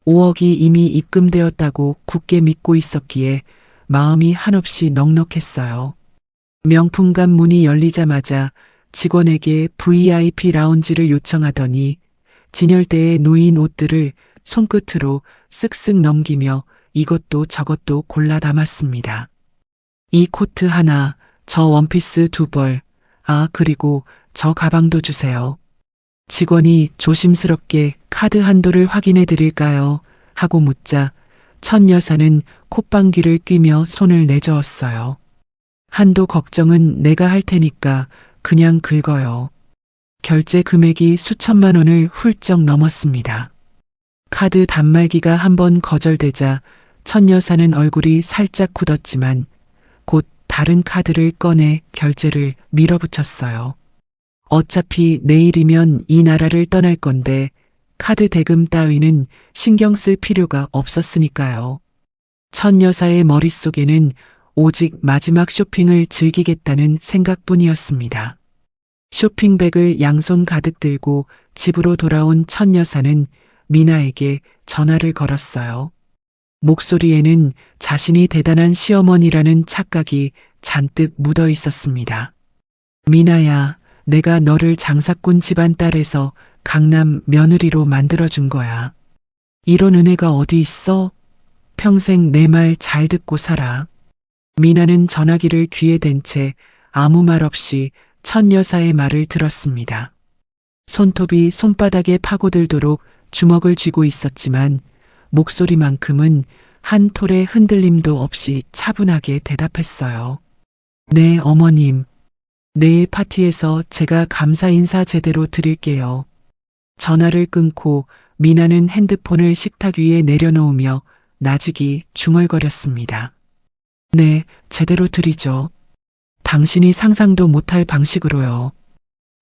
5억이 이미 입금되었다고 굳게 믿고 있었기에 마음이 한없이 넉넉했어요. 명품관 문이 열리자마자 직원에게 VIP 라운지를 요청하더니 진열대에 놓인 옷들을 손끝으로 쓱쓱 넘기며 이것도 저것도 골라 담았습니다. 이 코트 하나, 저 원피스 2벌, 그리고 저 가방도 주세요. 직원이 조심스럽게 카드 한도를 확인해 드릴까요? 하고 묻자 천 여사는 콧방귀를 뀌며 손을 내저었어요. 한도 걱정은 내가 할 테니까 그냥 긁어요. 결제 금액이 수천만 원을 훌쩍 넘었습니다. 카드 단말기가 한번 거절되자 천 여사는 얼굴이 살짝 굳었지만 곧 다른 카드를 꺼내 결제를 밀어붙였어요. 어차피 내일이면 이 나라를 떠날 건데 카드 대금 따위는 신경 쓸 필요가 없었으니까요. 천 여사의 머릿속에는 오직 마지막 쇼핑을 즐기겠다는 생각뿐이었습니다. 쇼핑백을 양손 가득 들고 집으로 돌아온 천 여사는 미나에게 전화를 걸었어요. 목소리에는 자신이 대단한 시어머니라는 착각이 잔뜩 묻어 있었습니다. 미나야, 내가 너를 장사꾼 집안 딸에서 강남 며느리로 만들어준 거야. 이런 은혜가 어디 있어? 평생 내 말 잘 듣고 살아. 미나는 전화기를 귀에 댄 채 아무 말 없이 천 여사의 말을 들었습니다. 손톱이 손바닥에 파고들도록 주먹을 쥐고 있었지만 목소리만큼은 한 톨의 흔들림도 없이 차분하게 대답했어요. 네, 어머님. 내일 파티에서 제가 감사 인사 제대로 드릴게요. 전화를 끊고 미나는 핸드폰을 식탁 위에 내려놓으며 나직이 중얼거렸습니다. 네, 제대로 드리죠. 당신이 상상도 못할 방식으로요.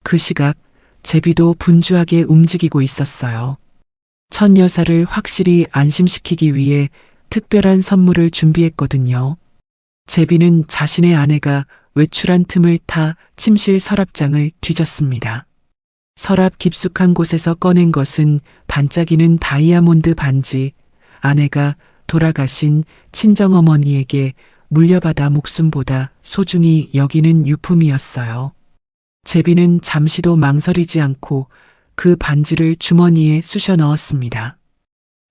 그 시각 제비도 분주하게 움직이고 있었어요. 천 여사를 확실히 안심시키기 위해 특별한 선물을 준비했거든요. 제비는 자신의 아내가 외출한 틈을 타 침실 서랍장을 뒤졌습니다. 서랍 깊숙한 곳에서 꺼낸 것은 반짝이는 다이아몬드 반지, 아내가 돌아가신 친정어머니에게 물려받아 목숨보다 소중히 여기는 유품이었어요. 제비는 잠시도 망설이지 않고 그 반지를 주머니에 쑤셔 넣었습니다.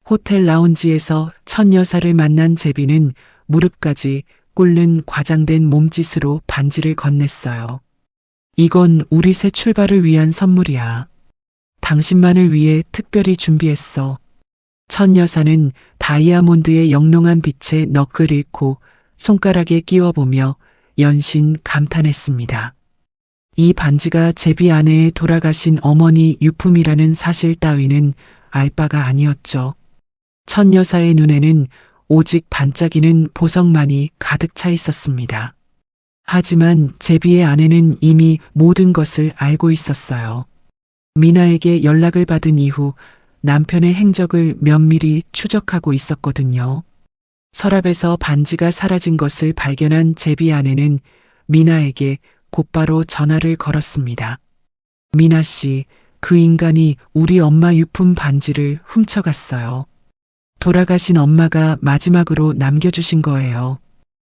호텔 라운지에서 천 여사를 만난 제비는 무릎까지 꿇는 과장된 몸짓으로 반지를 건넸어요. 이건 우리 새 출발을 위한 선물이야. 당신만을 위해 특별히 준비했어. 천 여사는 다이아몬드의 영롱한 빛에 넋을 잃고 손가락에 끼워보며 연신 감탄했습니다. 이 반지가 제비 아내의 돌아가신 어머니 유품이라는 사실 따위는 알 바가 아니었죠. 천 여사의 눈에는 오직 반짝이는 보석만이 가득 차 있었습니다. 하지만 제비의 아내는 이미 모든 것을 알고 있었어요. 미나에게 연락을 받은 이후 남편의 행적을 면밀히 추적하고 있었거든요. 서랍에서 반지가 사라진 것을 발견한 제비 아내는 미나에게 곧바로 전화를 걸었습니다. 미나 씨, 그 인간이 우리 엄마 유품 반지를 훔쳐갔어요. 돌아가신 엄마가 마지막으로 남겨주신 거예요.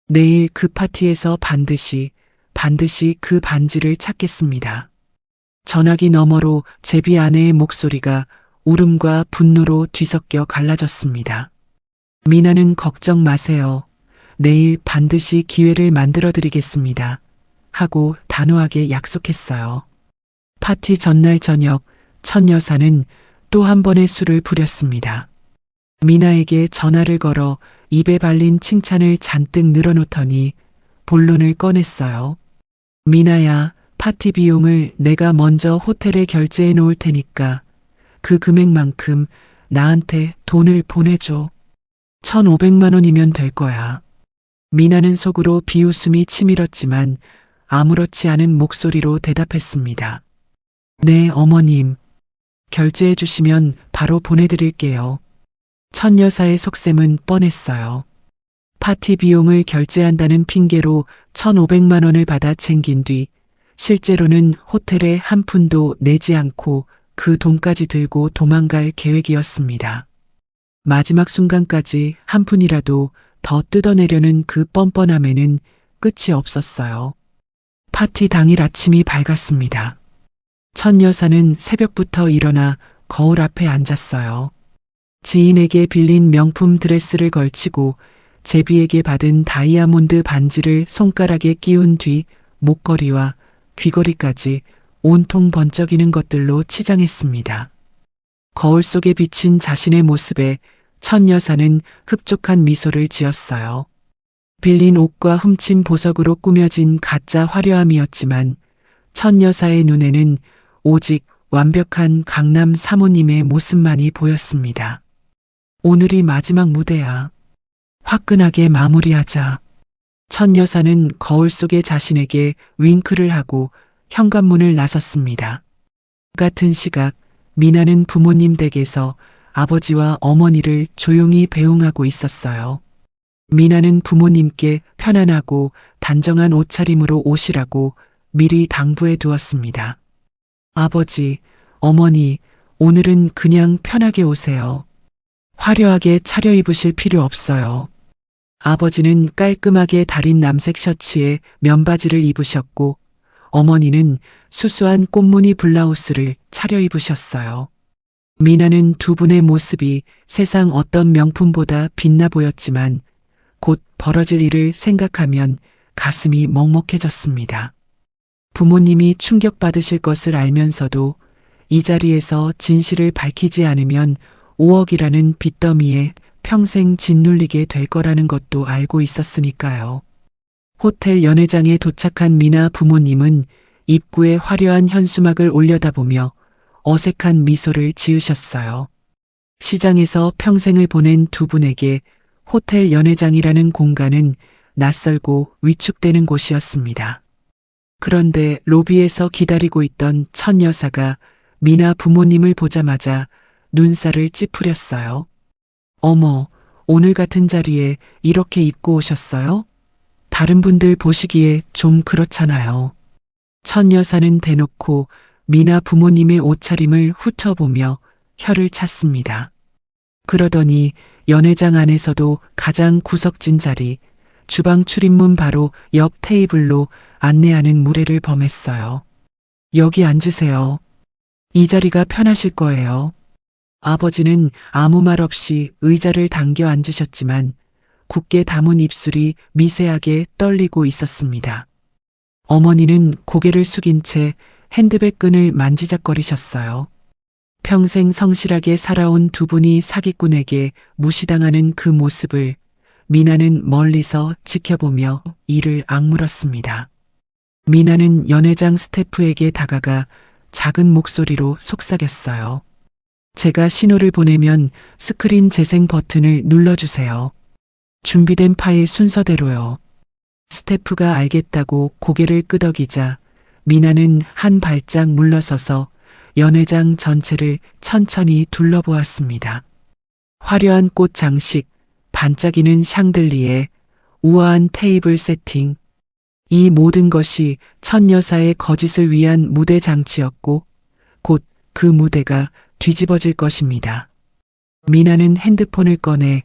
내일 그 파티에서 반드시 그 반지를 찾겠습니다. 전화기 너머로 제비 아내의 목소리가 울음과 분노로 뒤섞여 갈라졌습니다. 미나는 걱정 마세요. 내일 반드시 기회를 만들어 드리겠습니다. 하고 단호하게 약속했어요. 파티 전날 저녁, 천 여사는 또 한 번의 술을 부렸습니다. 미나에게 전화를 걸어 입에 발린 칭찬을 잔뜩 늘어놓더니 본론을 꺼냈어요. 미나야, 파티 비용을 내가 먼저 호텔에 결제해 놓을 테니까 그 금액만큼 나한테 돈을 보내줘. 1,500만 원이면 될 거야. 미나는 속으로 비웃음이 치밀었지만 아무렇지 않은 목소리로 대답했습니다. 네, 어머님. 결제해 주시면 바로 보내드릴게요. 천 여사의 속셈은 뻔했어요. 파티 비용을 결제한다는 핑계로 1,500만 원을 받아 챙긴 뒤 실제로는 호텔에 한 푼도 내지 않고 그 돈까지 들고 도망갈 계획이었습니다. 마지막 순간까지 한 푼이라도 더 뜯어내려는 그 뻔뻔함에는 끝이 없었어요. 파티 당일 아침이 밝았습니다. 천 여사는 새벽부터 일어나 거울 앞에 앉았어요. 지인에게 빌린 명품 드레스를 걸치고 제비에게 받은 다이아몬드 반지를 손가락에 끼운 뒤 목걸이와 귀걸이까지 온통 번쩍이는 것들로 치장했습니다. 거울 속에 비친 자신의 모습에 천 여사는 흡족한 미소를 지었어요. 빌린 옷과 훔친 보석으로 꾸며진 가짜 화려함이었지만 천 여사의 눈에는 오직 완벽한 강남 사모님의 모습만이 보였습니다. 오늘이 마지막 무대야. 화끈하게 마무리하자. 천 여사는 거울 속의 자신에게 윙크를 하고 현관문을 나섰습니다. 같은 시각 미나는 부모님 댁에서 아버지와 어머니를 조용히 배웅하고 있었어요. 미나는 부모님께 편안하고 단정한 옷차림으로 오시라고 미리 당부해 두었습니다. 아버지, 어머니, 오늘은 그냥 편하게 오세요. 화려하게 차려입으실 필요 없어요. 아버지는 깔끔하게 다린 남색 셔츠에 면바지를 입으셨고 어머니는 수수한 꽃무늬 블라우스를 차려입으셨어요. 미나는 두 분의 모습이 세상 어떤 명품보다 빛나 보였지만 곧 벌어질 일을 생각하면 가슴이 먹먹해졌습니다. 부모님이 충격받으실 것을 알면서도 이 자리에서 진실을 밝히지 않으면 5억이라는 빚더미에 평생 짓눌리게 될 거라는 것도 알고 있었으니까요. 호텔 연회장에 도착한 미나 부모님은 입구에 화려한 현수막을 올려다보며 어색한 미소를 지으셨어요. 시장에서 평생을 보낸 두 분에게 호텔 연회장이라는 공간은 낯설고 위축되는 곳이었습니다. 그런데 로비에서 기다리고 있던 천 여사가 미나 부모님을 보자마자 눈살을 찌푸렸어요. 어머, 오늘 같은 자리에 이렇게 입고 오셨어요? 다른 분들 보시기에 좀 그렇잖아요. 천 여사는 대놓고 미나 부모님의 옷차림을 훑어보며 혀를 찼습니다. 그러더니 연회장 안에서도 가장 구석진 자리, 주방 출입문 바로 옆 테이블로 안내하는 무례를 범했어요. 여기 앉으세요. 이 자리가 편하실 거예요. 아버지는 아무 말 없이 의자를 당겨 앉으셨지만 굳게 담은 입술이 미세하게 떨리고 있었습니다. 어머니는 고개를 숙인 채 핸드백 끈을 만지작거리셨어요. 평생 성실하게 살아온 두 분이 사기꾼에게 무시당하는 그 모습을 미나는 멀리서 지켜보며 이를 악물었습니다. 미나는 연회장 스태프에게 다가가 작은 목소리로 속삭였어요. 제가 신호를 보내면 스크린 재생 버튼을 눌러주세요. 준비된 파일 순서대로요. 스태프가 알겠다고 고개를 끄덕이자 미나는 한 발짝 물러서서 연회장 전체를 천천히 둘러보았습니다. 화려한 꽃 장식, 반짝이는 샹들리에, 우아한 테이블 세팅. 이 모든 것이 천 여사의 거짓을 위한 무대 장치였고 곧 그 무대가 뒤집어질 것입니다. 미나는 핸드폰을 꺼내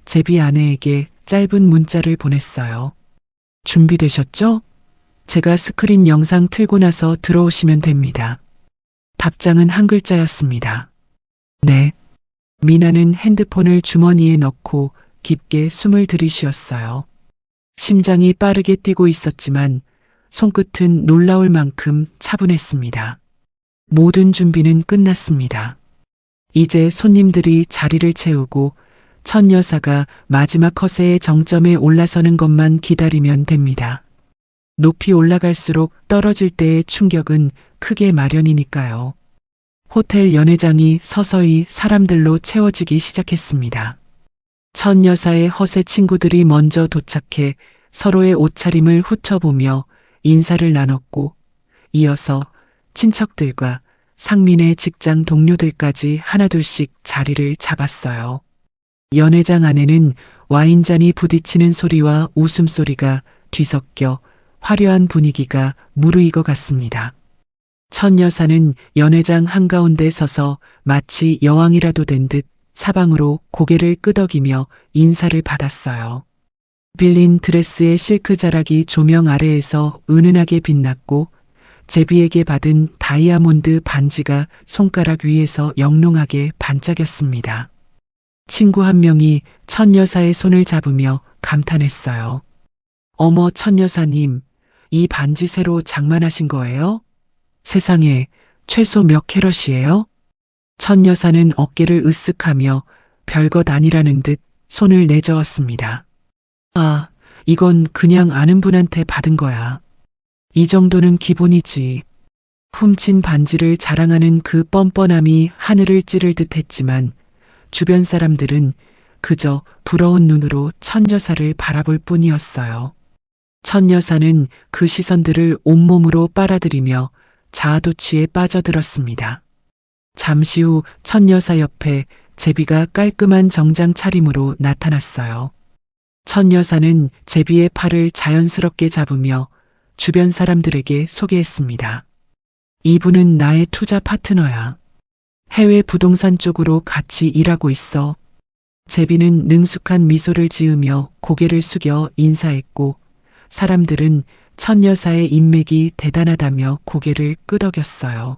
제비 아내에게 짧은 문자를 보냈어요. 준비되셨죠? 제가 스크린 영상 틀고 나서 들어오시면 됩니다. 답장은 한 글자였습니다. 네. 미나는 핸드폰을 주머니에 넣고 깊게 숨을 들이쉬었어요. 심장이 빠르게 뛰고 있었지만 손끝은 놀라울 만큼 차분했습니다. 모든 준비는 끝났습니다. 이제 손님들이 자리를 채우고 천 여사가 마지막 커세의 정점에 올라서는 것만 기다리면 됩니다. 높이 올라갈수록 떨어질 때의 충격은 크게 마련이니까요. 호텔 연회장이 서서히 사람들로 채워지기 시작했습니다. 천 여사의 허세 친구들이 먼저 도착해 서로의 옷차림을 훑어보며 인사를 나눴고 이어서 친척들과 상민의 직장 동료들까지 하나둘씩 자리를 잡았어요. 연회장 안에는 와인잔이 부딪히는 소리와 웃음소리가 뒤섞여 화려한 분위기가 무르익어 갔습니다. 천 여사는 연회장 한가운데 서서 마치 여왕이라도 된 듯 사방으로 고개를 끄덕이며 인사를 받았어요. 빌린 드레스의 실크 자락이 조명 아래에서 은은하게 빛났고 제비에게 받은 다이아몬드 반지가 손가락 위에서 영롱하게 반짝였습니다. 친구 한 명이 천 여사의 손을 잡으며 감탄했어요. 어머, 천 여사님, 이 반지 새로 장만하신 거예요? 세상에, 최소 몇 캐럿이에요? 천 여사는 어깨를 으쓱하며 별것 아니라는 듯 손을 내저었습니다. 아, 이건 그냥 아는 분한테 받은 거야. 이 정도는 기본이지. 훔친 반지를 자랑하는 그 뻔뻔함이 하늘을 찌를 듯 했지만 주변 사람들은 그저 부러운 눈으로 천 여사를 바라볼 뿐이었어요. 천 여사는 그 시선들을 온몸으로 빨아들이며 자아도취에 빠져들었습니다. 잠시 후 천 여사 옆에 제비가 깔끔한 정장 차림으로 나타났어요. 천 여사는 제비의 팔을 자연스럽게 잡으며 주변 사람들에게 소개했습니다. 이분은 나의 투자 파트너야. 해외 부동산 쪽으로 같이 일하고 있어. 제비는 능숙한 미소를 지으며 고개를 숙여 인사했고 사람들은 천 여사의 인맥이 대단하다며 고개를 끄덕였어요.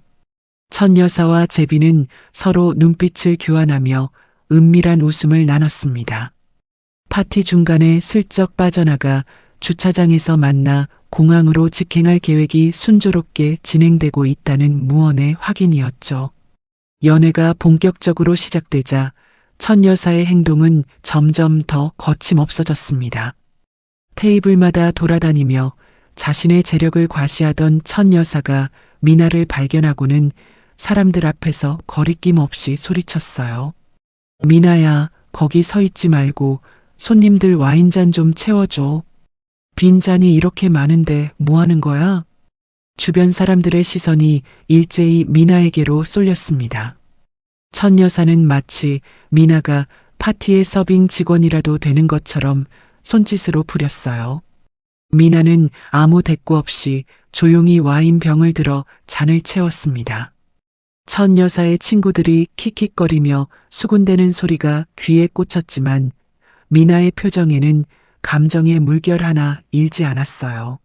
천 여사와 제비는 서로 눈빛을 교환하며 은밀한 웃음을 나눴습니다. 파티 중간에 슬쩍 빠져나가 주차장에서 만나 공항으로 직행할 계획이 순조롭게 진행되고 있다는 무언의 확인이었죠. 연애가 본격적으로 시작되자 천 여사의 행동은 점점 더 거침없어졌습니다. 테이블마다 돌아다니며 자신의 재력을 과시하던 천 여사가 미나를 발견하고는 사람들 앞에서 거리낌 없이 소리쳤어요. 미나야, 거기 서 있지 말고 손님들 와인잔 좀 채워줘. 빈잔이 이렇게 많은데 뭐 하는 거야? 주변 사람들의 시선이 일제히 미나에게로 쏠렸습니다. 천 여사는 마치 미나가 파티의 서빙 직원이라도 되는 것처럼 손짓으로 부렸어요. 미나는 아무 대꾸 없이 조용히 와인병을 들어 잔을 채웠습니다. 천 여사의 친구들이 킥킥거리며 수군대는 소리가 귀에 꽂혔지만 미나의 표정에는 감정의 물결 하나 일지 않았어요.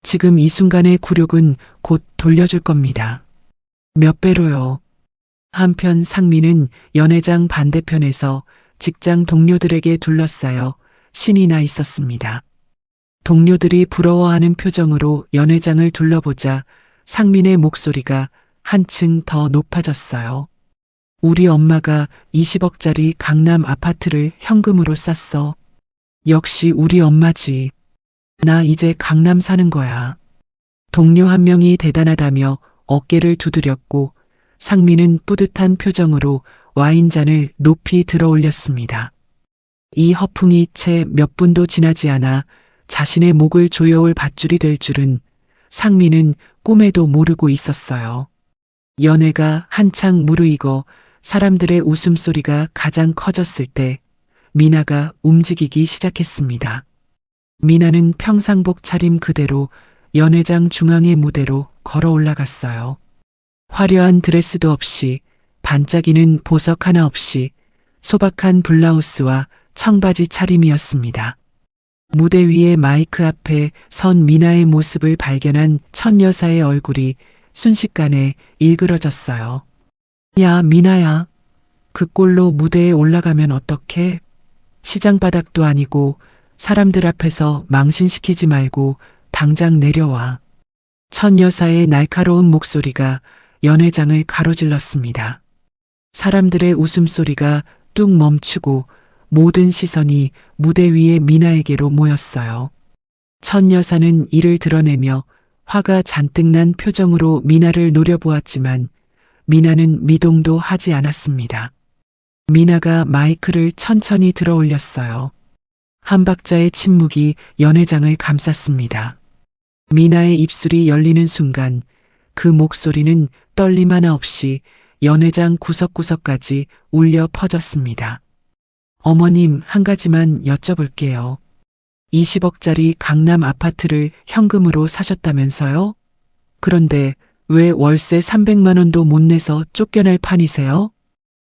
지금 이 순간의 굴욕은 곧 돌려줄 겁니다. 몇 배로요. 한편 상민은 연회장 반대편에서 직장 동료들에게 둘러싸여 신이 나 있었습니다. 동료들이 부러워하는 표정으로 연회장을 둘러보자 상민의 목소리가 한층 더 높아졌어요. 우리 엄마가 20억짜리 강남 아파트를 현금으로 쌌어. 역시 우리 엄마지. 나 이제 강남 사는 거야. 동료 한 명이 대단하다며 어깨를 두드렸고 상민은 뿌듯한 표정으로 와인잔을 높이 들어 올렸습니다. 이 허풍이 채 몇 분도 지나지 않아 자신의 목을 조여올 밧줄이 될 줄은 상민은 꿈에도 모르고 있었어요. 연회가 한창 무르익어 사람들의 웃음소리가 가장 커졌을 때 미나가 움직이기 시작했습니다. 미나는 평상복 차림 그대로 연회장 중앙의 무대로 걸어 올라갔어요. 화려한 드레스도 없이 반짝이는 보석 하나 없이 소박한 블라우스와 청바지 차림이었습니다. 무대 위에 마이크 앞에 선 미나의 모습을 발견한 천 여사의 얼굴이 순식간에 일그러졌어요. 야, 미나야. 그 꼴로 무대에 올라가면 어떡해? 시장 바닥도 아니고 사람들 앞에서 망신시키지 말고 당장 내려와. 천 여사의 날카로운 목소리가 연회장을 가로질렀습니다. 사람들의 웃음소리가 뚝 멈추고 모든 시선이 무대 위의 미나에게로 모였어요. 천 여사는 이를 드러내며 화가 잔뜩 난 표정으로 미나를 노려보았지만 미나는 미동도 하지 않았습니다. 미나가 마이크를 천천히 들어 올렸어요. 한 박자의 침묵이 연회장을 감쌌습니다. 미나의 입술이 열리는 순간 그 목소리는 떨림 하나 없이 연회장 구석구석까지 울려 퍼졌습니다. 어머님, 한 가지만 여쭤볼게요. 20억짜리 강남 아파트를 현금으로 사셨다면서요? 그런데 왜 월세 300만 원도 못 내서 쫓겨날 판이세요?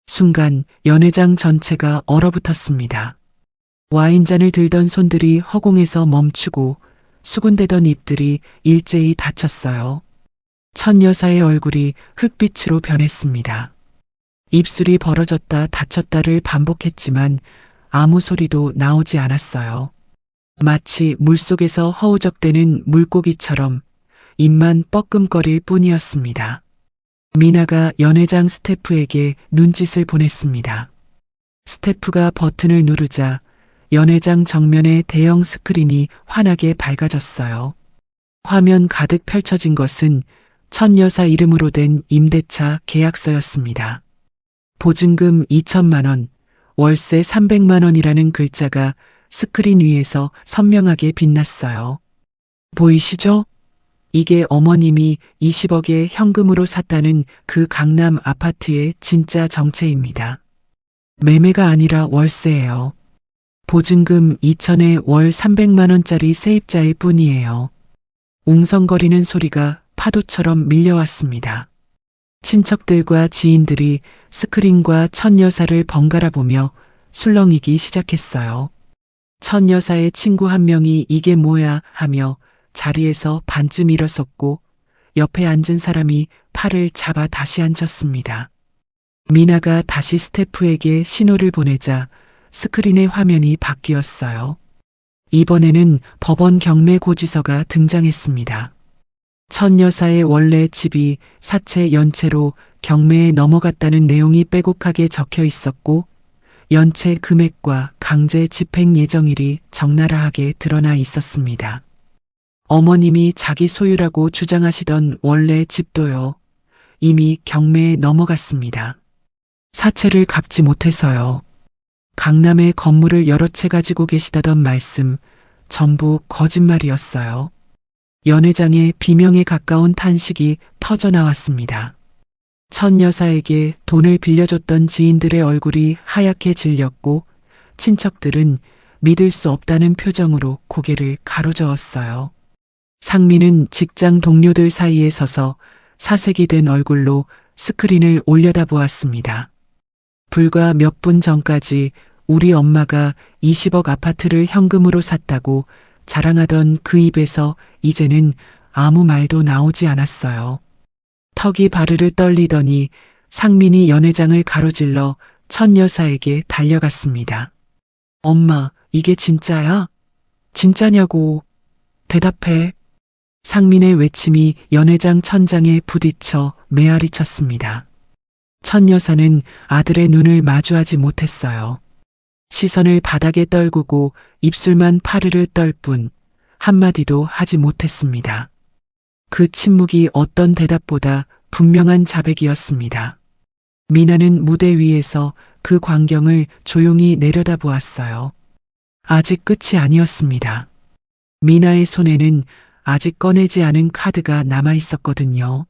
순간 연회장 전체가 얼어붙었습니다. 와인잔을 들던 손들이 허공에서 멈추고 수군대던 입들이 일제히 닫혔어요. 천 여사의 얼굴이 흙빛으로 변했습니다. 입술이 벌어졌다 닫혔다를 반복했지만 아무 소리도 나오지 않았어요. 마치 물속에서 허우적대는 물고기처럼 입만 뻐끔거릴 뿐이었습니다. 미나가 연회장 스태프에게 눈짓을 보냈습니다. 스태프가 버튼을 누르자 연회장 정면의 대형 스크린이 환하게 밝아졌어요. 화면 가득 펼쳐진 것은 천 여사 이름으로 된 임대차 계약서였습니다. 보증금 2천만 원, 월세 300만 원이라는 글자가 스크린 위에서 선명하게 빛났어요. 보이시죠? 이게 어머님이 20억에 현금으로 샀다는 그 강남 아파트의 진짜 정체입니다. 매매가 아니라 월세예요. 보증금 2천에 월 300만 원짜리 세입자일 뿐이에요. 웅성거리는 소리가 파도처럼 밀려왔습니다. 친척들과 지인들이 스크린과 천 여사를 번갈아 보며 술렁이기 시작했어요. 천 여사의 친구 한 명이 이게 뭐야 하며 자리에서 반쯤 일어섰고 옆에 앉은 사람이 팔을 잡아 다시 앉혔습니다. 미나가 다시 스태프에게 신호를 보내자 스크린의 화면이 바뀌었어요. 이번에는 법원 경매 고지서가 등장했습니다. 천 여사의 원래 집이 사채 연체로 경매에 넘어갔다는 내용이 빼곡하게 적혀 있었고 연체 금액과 강제 집행 예정일이 적나라하게 드러나 있었습니다. 어머님이 자기 소유라고 주장하시던 원래 집도요. 이미 경매에 넘어갔습니다. 사채를 갚지 못해서요. 강남에 건물을 여러 채 가지고 계시다던 말씀 전부 거짓말이었어요. 연회장의 비명에 가까운 탄식이 터져나왔습니다. 천 여사에게 돈을 빌려줬던 지인들의 얼굴이 하얗게 질렸고 친척들은 믿을 수 없다는 표정으로 고개를 가로저었어요. 상민은 직장 동료들 사이에 서서 사색이 된 얼굴로 스크린을 올려다보았습니다. 불과 몇 분 전까지 우리 엄마가 20억 아파트를 현금으로 샀다고 자랑하던 그 입에서 이제는 아무 말도 나오지 않았어요. 턱이 바르르 떨리더니 상민이 연회장을 가로질러 천 여사에게 달려갔습니다. 엄마, 이게 진짜야? 진짜냐고. 대답해. 상민의 외침이 연회장 천장에 부딪혀 메아리 쳤습니다. 천 여사는 아들의 눈을 마주하지 못했어요. 시선을 바닥에 떨구고 입술만 파르르 떨 뿐 한마디도 하지 못했습니다. 그 침묵이 어떤 대답보다 분명한 자백이었습니다. 미나는 무대 위에서 그 광경을 조용히 내려다보았어요. 아직 끝이 아니었습니다. 미나의 손에는 아직 꺼내지 않은 카드가 남아 있었거든요.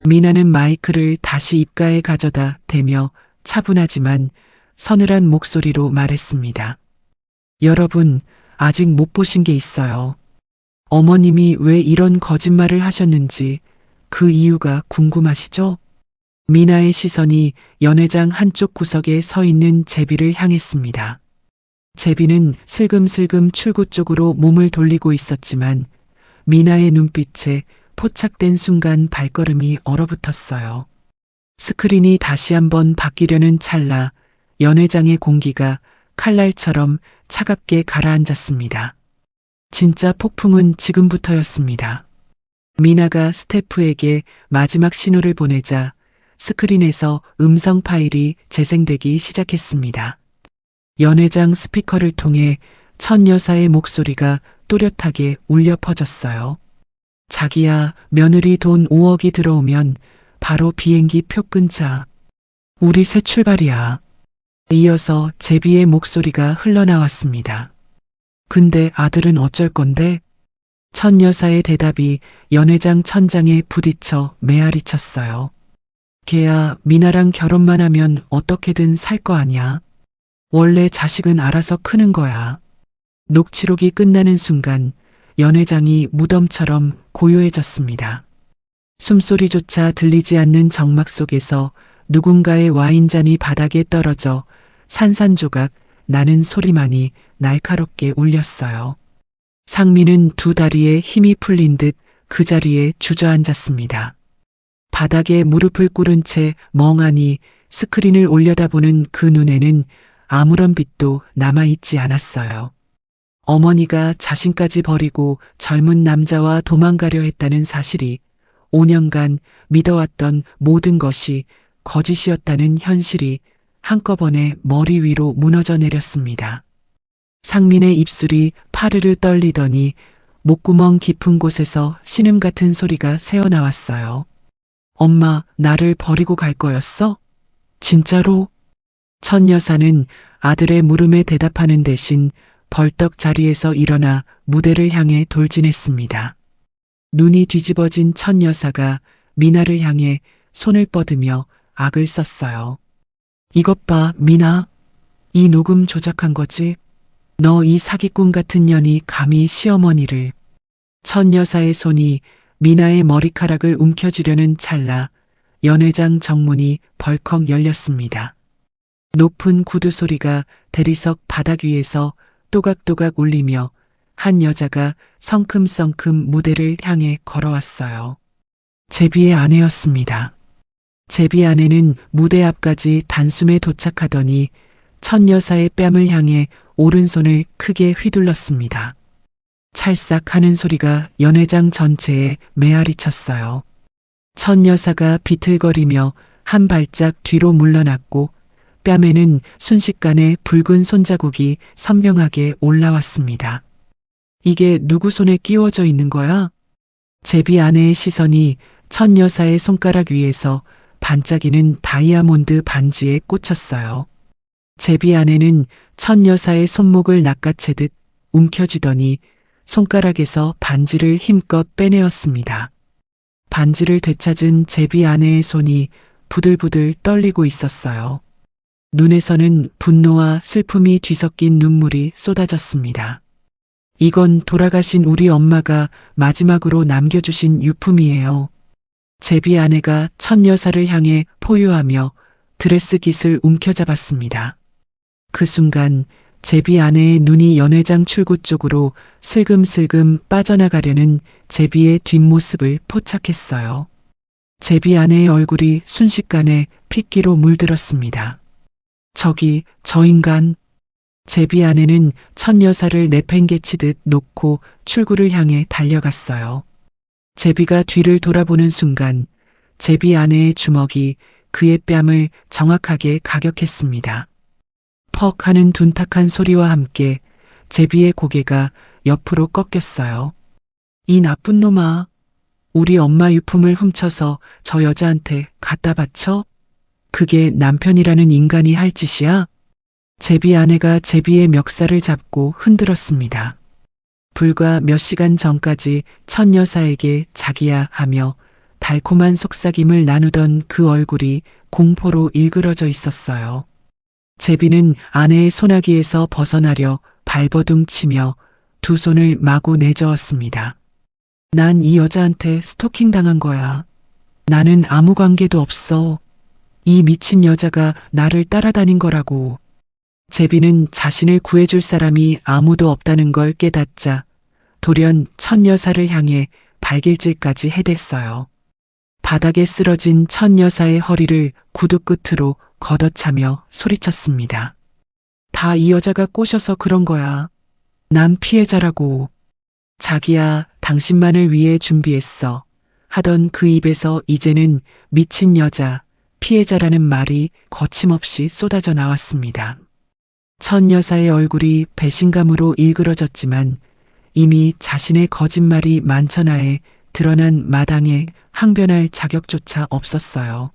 미나는 마이크를 다시 입가에 가져다 대며 차분하지만 서늘한 목소리로 말했습니다. 여러분, 아직 못 보신 게 있어요. 어머님이 왜 이런 거짓말을 하셨는지 그 이유가 궁금하시죠? 미나의 시선이 연회장 한쪽 구석에 서 있는 제비를 향했습니다. 제비는 슬금슬금 출구 쪽으로 몸을 돌리고 있었지만 미나의 눈빛에 포착된 순간 발걸음이 얼어붙었어요. 스크린이 다시 한번 바뀌려는 찰나 연회장의 공기가 칼날처럼 차갑게 가라앉았습니다. 진짜 폭풍은 지금부터였습니다. 미나가 스태프에게 마지막 신호를 보내자 스크린에서 음성 파일이 재생되기 시작했습니다. 연회장 스피커를 통해 천 여사의 목소리가 또렷하게 울려 퍼졌어요. 자기야, 며느리 돈 5억이 들어오면 바로 비행기 표 끊자. 우리 새 출발이야. 이어서 제비의 목소리가 흘러나왔습니다. 근데 아들은 어쩔 건데? 천 여사의 대답이 연회장 천장에 부딪혀 메아리 쳤어요. 걔야, 미나랑 결혼만 하면 어떻게든 살 거 아니야. 원래 자식은 알아서 크는 거야. 녹취록이 끝나는 순간 연회장이 무덤처럼 고요해졌습니다. 숨소리조차 들리지 않는 정막 속에서 누군가의 와인잔이 바닥에 떨어져 산산조각 나는 소리만이 날카롭게 울렸어요. 상민은 두 다리에 힘이 풀린 듯 그 자리에 주저앉았습니다. 바닥에 무릎을 꿇은 채 멍하니 스크린을 올려다보는 그 눈에는 아무런 빛도 남아있지 않았어요. 어머니가 자신까지 버리고 젊은 남자와 도망가려 했다는 사실이 5년간 믿어왔던 모든 것이 거짓이었다는 현실이 한꺼번에 머리 위로 무너져 내렸습니다. 상민의 입술이 파르르 떨리더니 목구멍 깊은 곳에서 신음 같은 소리가 새어나왔어요. 엄마, 나를 버리고 갈 거였어? 진짜로? 천 여사는 아들의 물음에 대답하는 대신 벌떡 자리에서 일어나 무대를 향해 돌진했습니다. 눈이 뒤집어진 천 여사가 미나를 향해 손을 뻗으며 악을 썼어요. 이것 봐, 미나. 이 녹음 조작한 거지? 너 이 사기꾼 같은 년이 감히 시어머니를. 천 여사의 손이 미나의 머리카락을 움켜쥐려는 찰나 연회장 정문이 벌컥 열렸습니다. 높은 구두 소리가 대리석 바닥 위에서 또각또각 울리며 한 여자가 성큼성큼 무대를 향해 걸어왔어요. 제비의 아내였습니다. 제비 아내는 무대 앞까지 단숨에 도착하더니 천 여사의 뺨을 향해 오른손을 크게 휘둘렀습니다. 찰싹 하는 소리가 연회장 전체에 메아리 쳤어요. 천 여사가 비틀거리며 한 발짝 뒤로 물러났고 뺨에는 순식간에 붉은 손자국이 선명하게 올라왔습니다. 이게 누구 손에 끼워져 있는 거야? 제비 아내의 시선이 천 여사의 손가락 위에서 반짝이는 다이아몬드 반지에 꽂혔어요. 제비 아내는 천 여사의 손목을 낚아채듯 움켜쥐더니 손가락에서 반지를 힘껏 빼내었습니다. 반지를 되찾은 제비 아내의 손이 부들부들 떨리고 있었어요. 눈에서는 분노와 슬픔이 뒤섞인 눈물이 쏟아졌습니다. 이건 돌아가신 우리 엄마가 마지막으로 남겨주신 유품이에요. 제비 아내가 천 여사를 향해 포효하며 드레스 깃을 움켜잡았습니다. 그 순간 제비 아내의 눈이 연회장 출구 쪽으로 슬금슬금 빠져나가려는 제비의 뒷모습을 포착했어요. 제비 아내의 얼굴이 순식간에 핏기로 물들었습니다. 저기, 저 인간. 제비 아내는 천 여사를 내팽개치듯 놓고 출구를 향해 달려갔어요. 제비가 뒤를 돌아보는 순간 제비 아내의 주먹이 그의 뺨을 정확하게 가격했습니다. 퍽 하는 둔탁한 소리와 함께 제비의 고개가 옆으로 꺾였어요. 이 나쁜 놈아. 우리 엄마 유품을 훔쳐서 저 여자한테 갖다 바쳐? 그게 남편이라는 인간이 할 짓이야? 제비 아내가 제비의 멱살을 잡고 흔들었습니다. 불과 몇 시간 전까지 천 여사에게 자기야 하며 달콤한 속삭임을 나누던 그 얼굴이 공포로 일그러져 있었어요. 제비는 아내의 소나기에서 벗어나려 발버둥 치며 두 손을 마구 내저었습니다. 난 이 여자한테 스토킹 당한 거야. 나는 아무 관계도 없어. 이 미친 여자가 나를 따라다닌 거라고. 제비는 자신을 구해줄 사람이 아무도 없다는 걸 깨닫자 돌연 천 여사를 향해 발길질까지 해댔어요. 바닥에 쓰러진 천 여사의 허리를 구두 끝으로 걷어차며 소리쳤습니다. 다 이 여자가 꼬셔서 그런 거야. 난 피해자라고. 자기야, 당신만을 위해 준비했어. 하던 그 입에서 이제는 미친 여자, 피해자라는 말이 거침없이 쏟아져 나왔습니다. 천 여사의 얼굴이 배신감으로 일그러졌지만 이미 자신의 거짓말이 만천하에 드러난 마당에 항변할 자격조차 없었어요.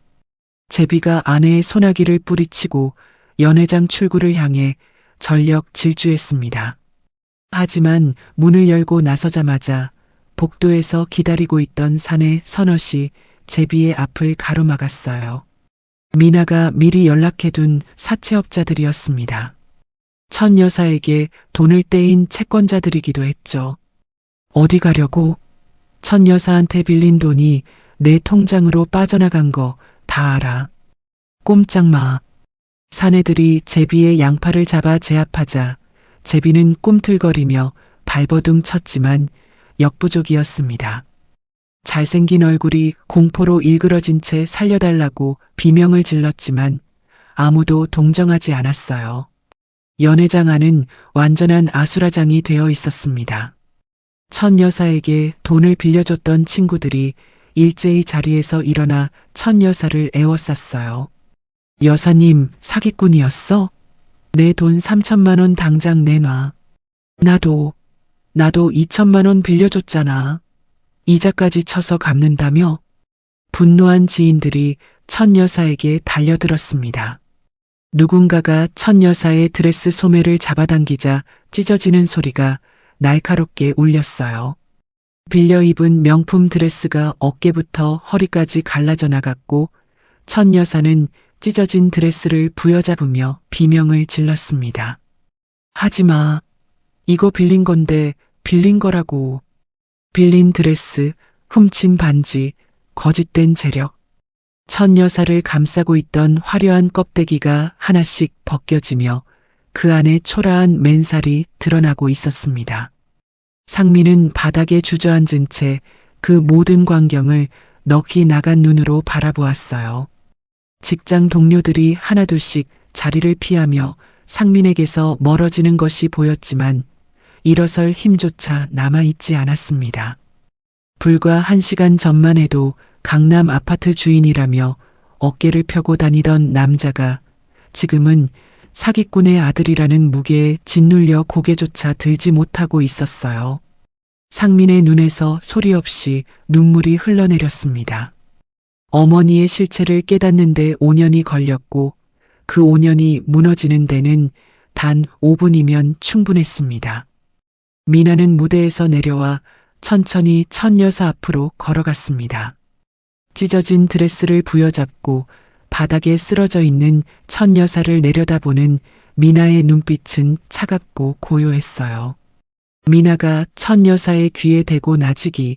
제비가 아내의 소나기를 뿌리치고 연회장 출구를 향해 전력 질주했습니다. 하지만 문을 열고 나서자마자 복도에서 기다리고 있던 사내 서넛이 제비의 앞을 가로막았어요. 미나가 미리 연락해둔 사채업자들이었습니다. 천 여사에게 돈을 떼인 채권자들이기도 했죠. 어디 가려고? 천 여사한테 빌린 돈이 내 통장으로 빠져나간 거 다 알아. 꼼짝 마. 사내들이 제비의 양팔을 잡아 제압하자 제비는 꿈틀거리며 발버둥 쳤지만 역부족이었습니다. 잘생긴 얼굴이 공포로 일그러진 채 살려달라고 비명을 질렀지만 아무도 동정하지 않았어요. 연회장 안은 완전한 아수라장이 되어 있었습니다. 천 여사에게 돈을 빌려줬던 친구들이 일제히 자리에서 일어나 천 여사를 에워쌌어요. 여사님, 사기꾼이었어? 내 돈 3천만 원 당장 내놔. 나도 2천만 원 빌려줬잖아. 이자까지 쳐서 갚는다며? 분노한 지인들이 천 여사에게 달려들었습니다. 누군가가 천 여사의 드레스 소매를 잡아당기자 찢어지는 소리가 날카롭게 울렸어요. 빌려 입은 명품 드레스가 어깨부터 허리까지 갈라져 나갔고 천 여사는 찢어진 드레스를 부여잡으며 비명을 질렀습니다. 하지마. 이거 빌린 건데 빌린 거라고. 빌린 드레스, 훔친 반지, 거짓된 재력. 천 여사를 감싸고 있던 화려한 껍데기가 하나씩 벗겨지며 그 안에 초라한 맨살이 드러나고 있었습니다. 상민은 바닥에 주저앉은 채 그 모든 광경을 넋이 나간 눈으로 바라보았어요. 직장 동료들이 하나둘씩 자리를 피하며 상민에게서 멀어지는 것이 보였지만 일어설 힘조차 남아있지 않았습니다. 불과 1시간 전만 해도 강남 아파트 주인이라며 어깨를 펴고 다니던 남자가 지금은 사기꾼의 아들이라는 무게에 짓눌려 고개조차 들지 못하고 있었어요. 상민의 눈에서 소리 없이 눈물이 흘러내렸습니다. 어머니의 실체를 깨닫는데 5년이 걸렸고 그 5년이 무너지는 데는 단 5분이면 충분했습니다. 미나는 무대에서 내려와 천천히 천 여사 앞으로 걸어갔습니다. 찢어진 드레스를 부여잡고 바닥에 쓰러져 있는 천 여사를 내려다보는 미나의 눈빛은 차갑고 고요했어요. 미나가 천 여사의 귀에 대고 나지기,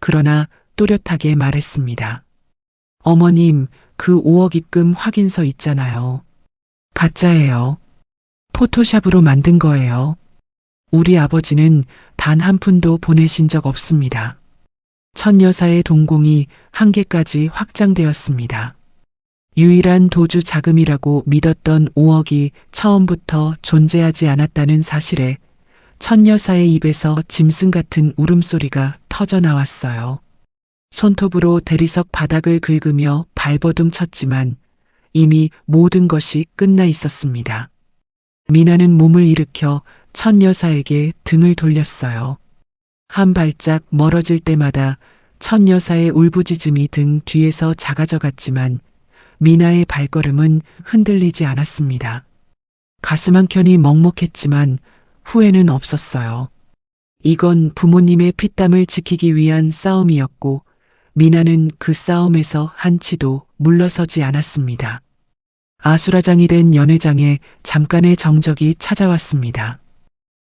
그러나 또렷하게 말했습니다. 어머님, 그 5억 입금 확인서 있잖아요. 가짜예요. 포토샵으로 만든 거예요. 우리 아버지는 단 한 푼도 보내신 적 없습니다. 천 여사의 동공이 한계까지 확장되었습니다. 유일한 도주 자금이라고 믿었던 5억이 처음부터 존재하지 않았다는 사실에 천 여사의 입에서 짐승 같은 울음소리가 터져 나왔어요. 손톱으로 대리석 바닥을 긁으며 발버둥 쳤지만 이미 모든 것이 끝나 있었습니다. 미나는 몸을 일으켜 천 여사에게 등을 돌렸어요. 한 발짝 멀어질 때마다 천 여사의 울부짖음이 등 뒤에서 작아져 갔지만 미나의 발걸음은 흔들리지 않았습니다. 가슴 한켠이 먹먹했지만 후회는 없었어요. 이건 부모님의 피땀을 지키기 위한 싸움이었고 미나는 그 싸움에서 한치도 물러서지 않았습니다. 아수라장이 된 연회장에 잠깐의 정적이 찾아왔습니다.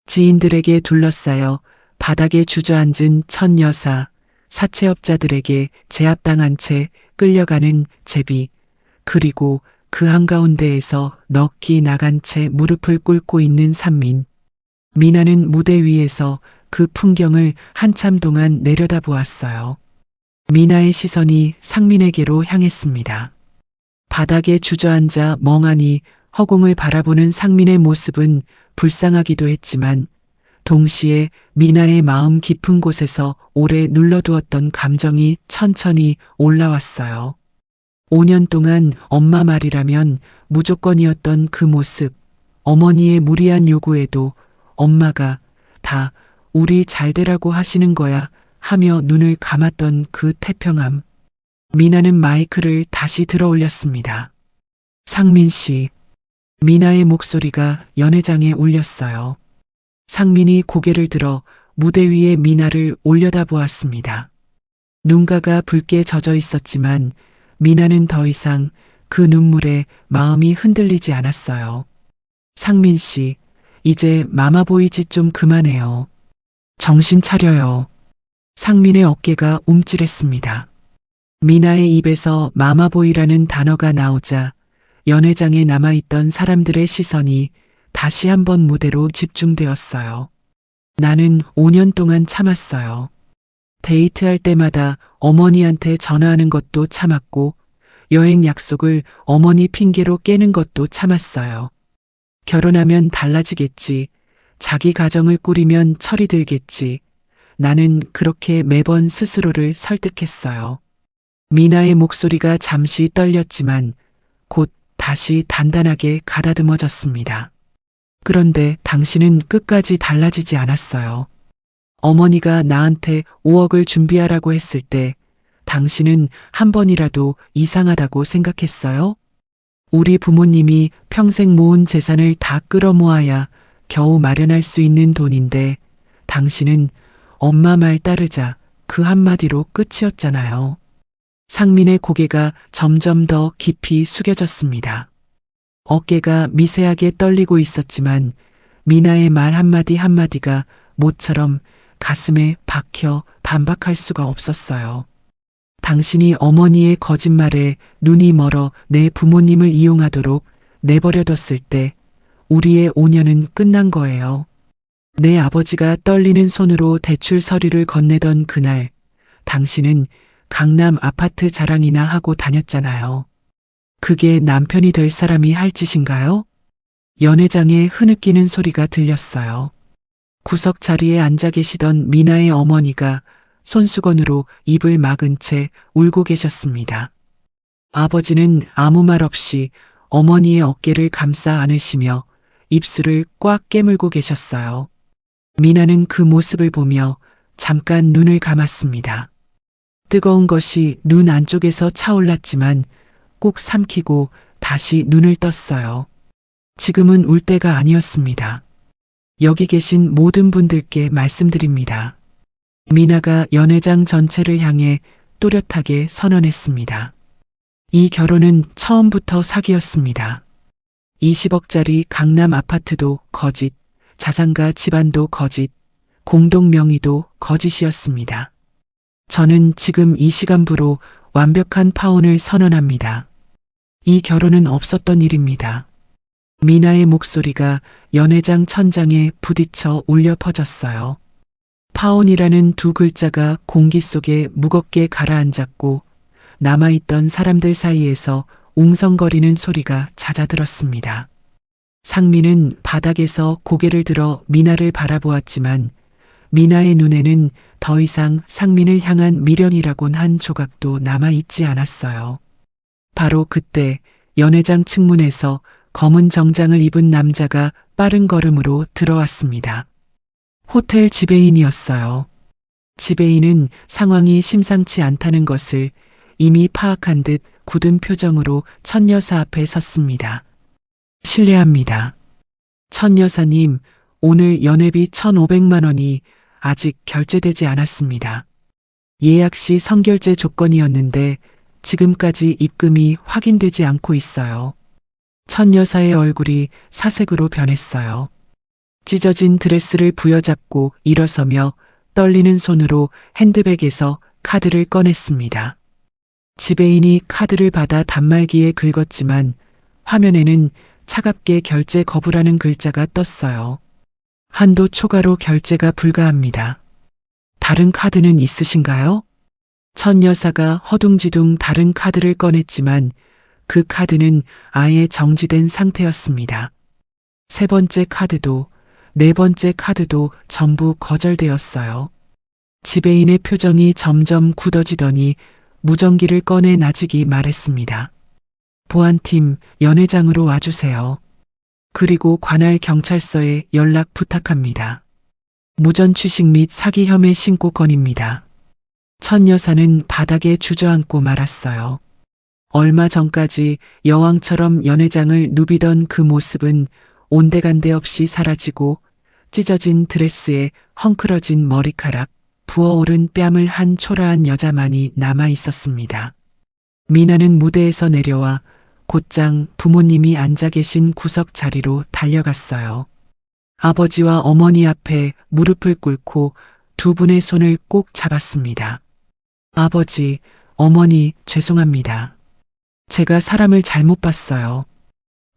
지인들에게 둘러싸여 바닥에 주저앉은 천 여사, 사채업자들에게 제압당한 채 끌려가는 제비, 그리고 그 한가운데에서 넋이 나간 채 무릎을 꿇고 있는 산민. 미나는 무대 위에서 그 풍경을 한참 동안 내려다보았어요. 미나의 시선이 상민에게로 향했습니다. 바닥에 주저앉아 멍하니 허공을 바라보는 상민의 모습은 불쌍하기도 했지만 동시에 미나의 마음 깊은 곳에서 오래 눌러두었던 감정이 천천히 올라왔어요. 5년 동안 엄마 말이라면 무조건이었던 그 모습, 어머니의 무리한 요구에도 엄마가 다 우리 잘 되라고 하시는 거야 하며 눈을 감았던 그 태평함. 미나는 마이크를 다시 들어 올렸습니다. 상민 씨. 미나의 목소리가 연회장에 울렸어요. 상민이 고개를 들어 무대 위에 미나를 올려다보았습니다. 눈가가 붉게 젖어 있었지만 미나는 더 이상 그 눈물에 마음이 흔들리지 않았어요. 상민 씨, 이제 마마보이 짓 좀 그만해요. 정신 차려요. 상민의 어깨가 움찔했습니다. 미나의 입에서 마마보이라는 단어가 나오자 연회장에 남아있던 사람들의 시선이 다시 한번 무대로 집중되었어요. 나는 5년 동안 참았어요. 데이트할 때마다 어머니한테 전화하는 것도 참았고 여행 약속을 어머니 핑계로 깨는 것도 참았어요. 결혼하면 달라지겠지. 자기 가정을 꾸리면 철이 들겠지. 나는 그렇게 매번 스스로를 설득했어요. 미나의 목소리가 잠시 떨렸지만 곧 다시 단단하게 가다듬어졌습니다. 그런데 당신은 끝까지 달라지지 않았어요. 어머니가 나한테 5억을 준비하라고 했을 때 당신은 한 번이라도 이상하다고 생각했어요? 우리 부모님이 평생 모은 재산을 다 끌어모아야 겨우 마련할 수 있는 돈인데 당신은 엄마 말 따르자 그 한마디로 끝이었잖아요. 상민의 고개가 점점 더 깊이 숙여졌습니다. 어깨가 미세하게 떨리고 있었지만 미나의 말 한마디 한마디가 모처럼 가슴에 박혀 반박할 수가 없었어요. 당신이 어머니의 거짓말에 눈이 멀어 내 부모님을 이용하도록 내버려뒀을 때 우리의 5년은 끝난 거예요. 내 아버지가 떨리는 손으로 대출 서류를 건네던 그날 당신은 강남 아파트 자랑이나 하고 다녔잖아요. 그게 남편이 될 사람이 할 짓인가요? 연회장에 흐느끼는 소리가 들렸어요. 구석 자리에 앉아 계시던 미나의 어머니가 손수건으로 입을 막은 채 울고 계셨습니다. 아버지는 아무 말 없이 어머니의 어깨를 감싸 안으시며 입술을 꽉 깨물고 계셨어요. 미나는 그 모습을 보며 잠깐 눈을 감았습니다. 뜨거운 것이 눈 안쪽에서 차올랐지만 꾹 삼키고 다시 눈을 떴어요. 지금은 울 때가 아니었습니다. 여기 계신 모든 분들께 말씀드립니다. 미나가 연회장 전체를 향해 또렷하게 선언했습니다. 이 결혼은 처음부터 사기였습니다. 20억짜리 강남 아파트도 거짓, 자산가 집안도 거짓, 공동 명의도 거짓이었습니다. 저는 지금 이 시간부로 완벽한 파혼을 선언합니다. 이 결혼은 없었던 일입니다. 미나의 목소리가 연회장 천장에 부딪혀 울려 퍼졌어요. 파혼이라는 두 글자가 공기 속에 무겁게 가라앉았고 남아있던 사람들 사이에서 웅성거리는 소리가 잦아들었습니다. 상민은 바닥에서 고개를 들어 미나를 바라보았지만 미나의 눈에는 더 이상 상민을 향한 미련이라곤 한 조각도 남아있지 않았어요. 바로 그때 연회장 측문에서 검은 정장을 입은 남자가 빠른 걸음으로 들어왔습니다. 호텔 지배인이었어요. 지배인은 상황이 심상치 않다는 것을 이미 파악한 듯 굳은 표정으로 천여사 앞에 섰습니다. 실례합니다. 천여사님, 오늘 연회비 1,500만 원이 아직 결제되지 않았습니다. 예약 시 선결제 조건이었는데 지금까지 입금이 확인되지 않고 있어요. 천여사의 얼굴이 사색으로 변했어요. 찢어진 드레스를 부여잡고 일어서며 떨리는 손으로 핸드백에서 카드를 꺼냈습니다. 지배인이 카드를 받아 단말기에 긁었지만 화면에는 차갑게 결제 거부라는 글자가 떴어요. 한도 초과로 결제가 불가합니다. 다른 카드는 있으신가요? 천여사가 허둥지둥 다른 카드를 꺼냈지만 그 카드는 아예 정지된 상태였습니다. 세 번째 카드도 네 번째 카드도 전부 거절되었어요. 지배인의 표정이 점점 굳어지더니 무전기를 꺼내 나직이 말했습니다. 보안팀 연회장으로 와주세요. 그리고 관할 경찰서에 연락 부탁합니다. 무전 취식 및 사기 혐의 신고건입니다. 천여사는 바닥에 주저앉고 말았어요. 얼마 전까지 여왕처럼 연회장을 누비던 그 모습은 온데간데 없이 사라지고 찢어진 드레스에 헝클어진 머리카락, 부어오른 뺨을 한 초라한 여자만이 남아 있었습니다. 미나는 무대에서 내려와 곧장 부모님이 앉아 계신 구석 자리로 달려갔어요. 아버지와 어머니 앞에 무릎을 꿇고 두 분의 손을 꼭 잡았습니다. 아버지, 어머니, 죄송합니다. 제가 사람을 잘못 봤어요.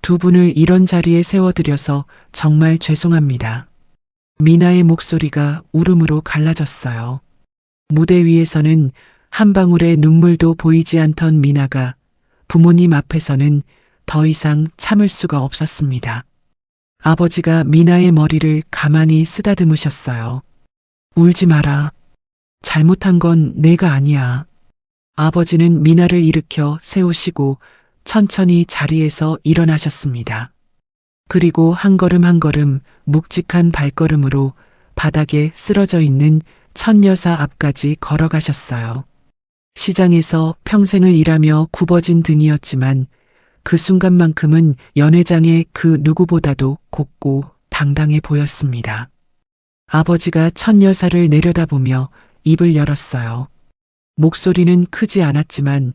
두 분을 이런 자리에 세워드려서 정말 죄송합니다. 미나의 목소리가 울음으로 갈라졌어요. 무대 위에서는 한 방울의 눈물도 보이지 않던 미나가 부모님 앞에서는 더 이상 참을 수가 없었습니다. 아버지가 미나의 머리를 가만히 쓰다듬으셨어요. 울지 마라. 잘못한 건 내가 아니야. 아버지는 미나를 일으켜 세우시고 천천히 자리에서 일어나셨습니다. 그리고 한 걸음 한 걸음 묵직한 발걸음으로 바닥에 쓰러져 있는 천여사 앞까지 걸어가셨어요. 시장에서 평생을 일하며 굽어진 등이었지만 그 순간만큼은 연회장의 그 누구보다도 곱고 당당해 보였습니다. 아버지가 천여사를 내려다보며 입을 열었어요. 목소리는 크지 않았지만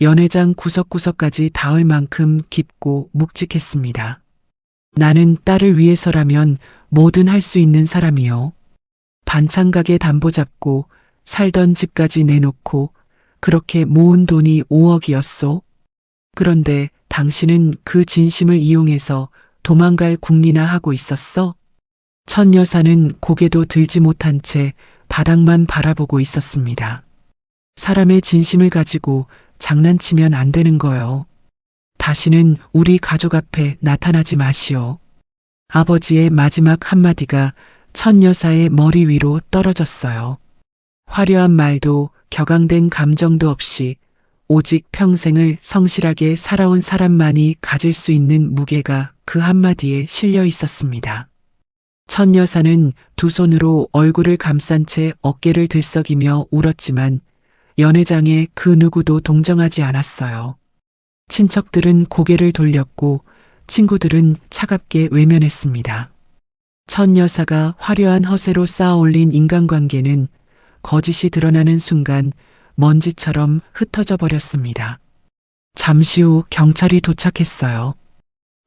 연회장 구석구석까지 닿을 만큼 깊고 묵직했습니다. 나는 딸을 위해서라면 뭐든 할 수 있는 사람이요. 반찬가게 담보 잡고 살던 집까지 내놓고 그렇게 모은 돈이 5억이었소. 그런데 당신은 그 진심을 이용해서 도망갈 궁리나 하고 있었어? 천여사는 고개도 들지 못한 채 바닥만 바라보고 있었습니다. 사람의 진심을 가지고 장난치면 안 되는 거요. 다시는 우리 가족 앞에 나타나지 마시오. 아버지의 마지막 한마디가 천여사의 머리 위로 떨어졌어요. 화려한 말도 격앙된 감정도 없이 오직 평생을 성실하게 살아온 사람만이 가질 수 있는 무게가 그 한마디에 실려 있었습니다. 천여사는 두 손으로 얼굴을 감싼 채 어깨를 들썩이며 울었지만 연회장에 그 누구도 동정하지 않았어요. 친척들은 고개를 돌렸고 친구들은 차갑게 외면했습니다. 천여사가 화려한 허세로 쌓아올린 인간관계는 거짓이 드러나는 순간 먼지처럼 흩어져 버렸습니다. 잠시 후 경찰이 도착했어요.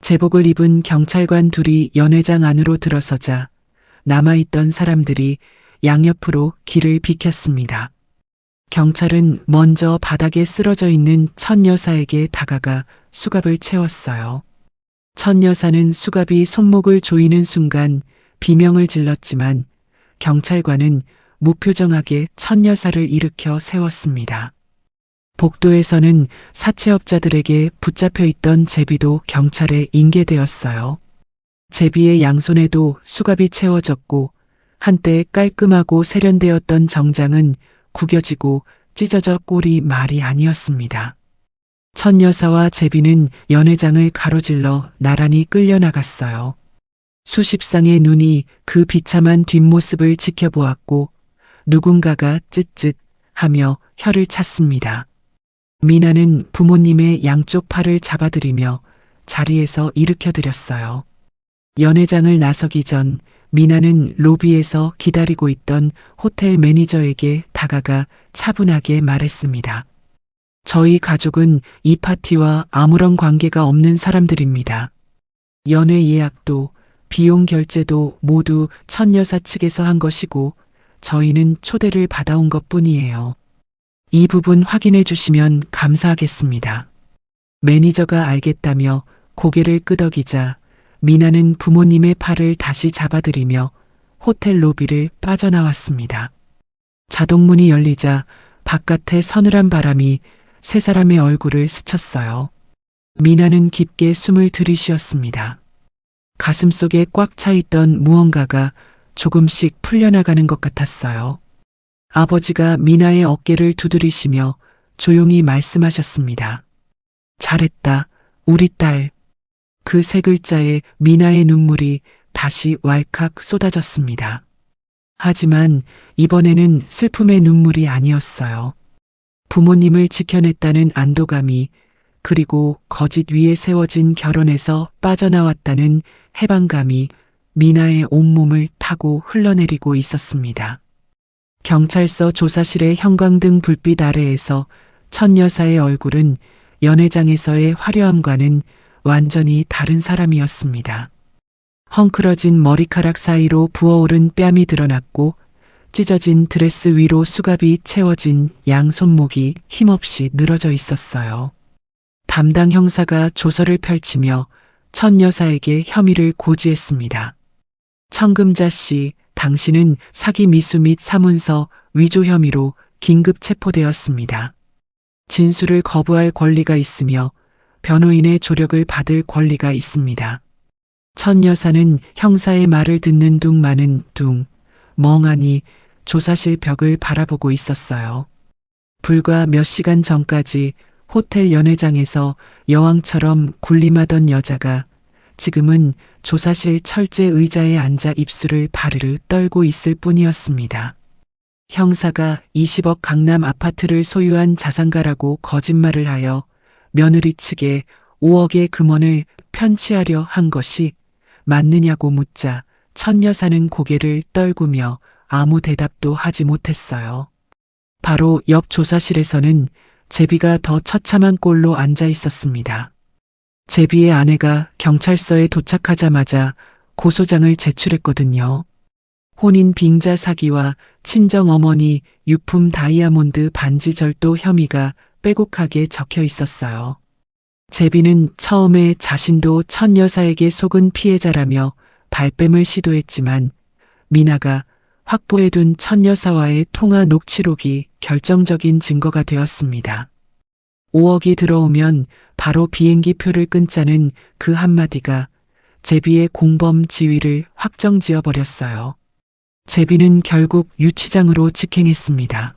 제복을 입은 경찰관 둘이 연회장 안으로 들어서자 남아있던 사람들이 양옆으로 길을 비켰습니다. 경찰은 먼저 바닥에 쓰러져 있는 천 여사에게 다가가 수갑을 채웠어요. 천 여사는 수갑이 손목을 조이는 순간 비명을 질렀지만 경찰관은 무표정하게 천 여사를 일으켜 세웠습니다. 복도에서는 사채업자들에게 붙잡혀 있던 제비도 경찰에 인계되었어요. 제비의 양손에도 수갑이 채워졌고 한때 깔끔하고 세련되었던 정장은 구겨지고 찢어져 꼴이 말이 아니었습니다. 천 여사와 제비는 연회장을 가로질러 나란히 끌려나갔어요. 수십 쌍의 눈이 그 비참한 뒷모습을 지켜보았고 누군가가 쯧쯧 하며 혀를 찼습니다. 미나는 부모님의 양쪽 팔을 잡아들이며 자리에서 일으켜드렸어요. 연회장을 나서기 전 미나는 로비에서 기다리고 있던 호텔 매니저에게 다가가 차분하게 말했습니다. 저희 가족은 이 파티와 아무런 관계가 없는 사람들입니다. 연회 예약도 비용 결제도 모두 천 여사 측에서 한 것이고 저희는 초대를 받아온 것뿐이에요. 이 부분 확인해 주시면 감사하겠습니다. 매니저가 알겠다며 고개를 끄덕이자 미나는 부모님의 팔을 다시 잡아들이며 호텔 로비를 빠져나왔습니다. 자동문이 열리자 바깥의 서늘한 바람이 세 사람의 얼굴을 스쳤어요. 미나는 깊게 숨을 들이쉬었습니다. 가슴속에 꽉 차 있던 무언가가 조금씩 풀려나가는 것 같았어요. 아버지가 미나의 어깨를 두드리시며 조용히 말씀하셨습니다. 잘했다, 우리 딸. 그 세 글자에 미나의 눈물이 다시 왈칵 쏟아졌습니다. 하지만 이번에는 슬픔의 눈물이 아니었어요. 부모님을 지켜냈다는 안도감이, 그리고 거짓 위에 세워진 결혼에서 빠져나왔다는 해방감이 미나의 온몸을 타고 흘러내리고 있었습니다. 경찰서 조사실의 형광등 불빛 아래에서 천 여사의 얼굴은 연회장에서의 화려함과는 완전히 다른 사람이었습니다. 헝클어진 머리카락 사이로 부어오른 뺨이 드러났고 찢어진 드레스 위로 수갑이 채워진 양 손목이 힘없이 늘어져 있었어요. 담당 형사가 조서를 펼치며 천 여사에게 혐의를 고지했습니다. 청금자 씨, 당신은 사기 미수 및 사문서 위조 혐의로 긴급 체포되었습니다. 진술을 거부할 권리가 있으며 변호인의 조력을 받을 권리가 있습니다. 천 여사는 형사의 말을 듣는 둥 멍하니 조사실 벽을 바라보고 있었어요. 불과 몇 시간 전까지 호텔 연회장에서 여왕처럼 군림하던 여자가 지금은 조사실 철제 의자에 앉아 입술을 바르르 떨고 있을 뿐이었습니다. 형사가 20억 강남 아파트를 소유한 자산가라고 거짓말을 하여 며느리 측에 5억의 금원을 편취하려 한 것이 맞느냐고 묻자 천 여사는 고개를 떨구며 아무 대답도 하지 못했어요. 바로 옆 조사실에서는 제비가 더 처참한 꼴로 앉아 있었습니다. 제비의 아내가 경찰서에 도착하자마자 고소장을 제출했거든요. 혼인 빙자 사기와 친정 어머니 유품 다이아몬드 반지 절도 혐의가 빼곡하게 적혀 있었어요. 제비는 처음에 자신도 천 여사에게 속은 피해자라며 발뺌을 시도했지만 미나가 확보해둔 천 여사와의 통화 녹취록이 결정적인 증거가 되었습니다. 5억이 들어오면 바로 비행기 표를 끊자는 그 한마디가 제비의 공범 지위를 확정지어 버렸어요. 제비는 결국 유치장으로 직행했습니다.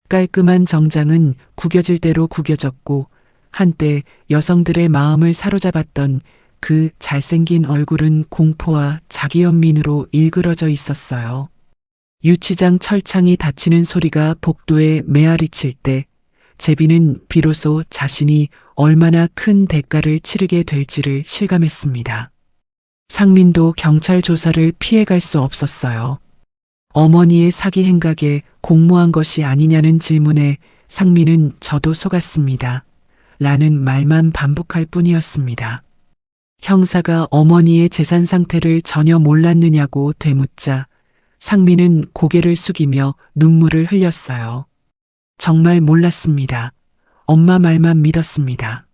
깔끔한 정장은 구겨질 대로 구겨졌고 한때 여성들의 마음을 사로잡았던 그 잘생긴 얼굴은 공포와 자기연민으로 일그러져 있었어요. 유치장 철창이 닫히는 소리가 복도에 메아리칠 때 제비는 비로소 자신이 얼마나 큰 대가를 치르게 될지를 실감했습니다. 상민도 경찰 조사를 피해갈 수 없었어요. 어머니의 사기 행각에 공모한 것이 아니냐는 질문에 상민은 저도 속았습니다. 라는 말만 반복할 뿐이었습니다. 형사가 어머니의 재산 상태를 전혀 몰랐느냐고 되묻자 상민은 고개를 숙이며 눈물을 흘렸어요. 정말 몰랐습니다. 엄마 말만 믿었습니다.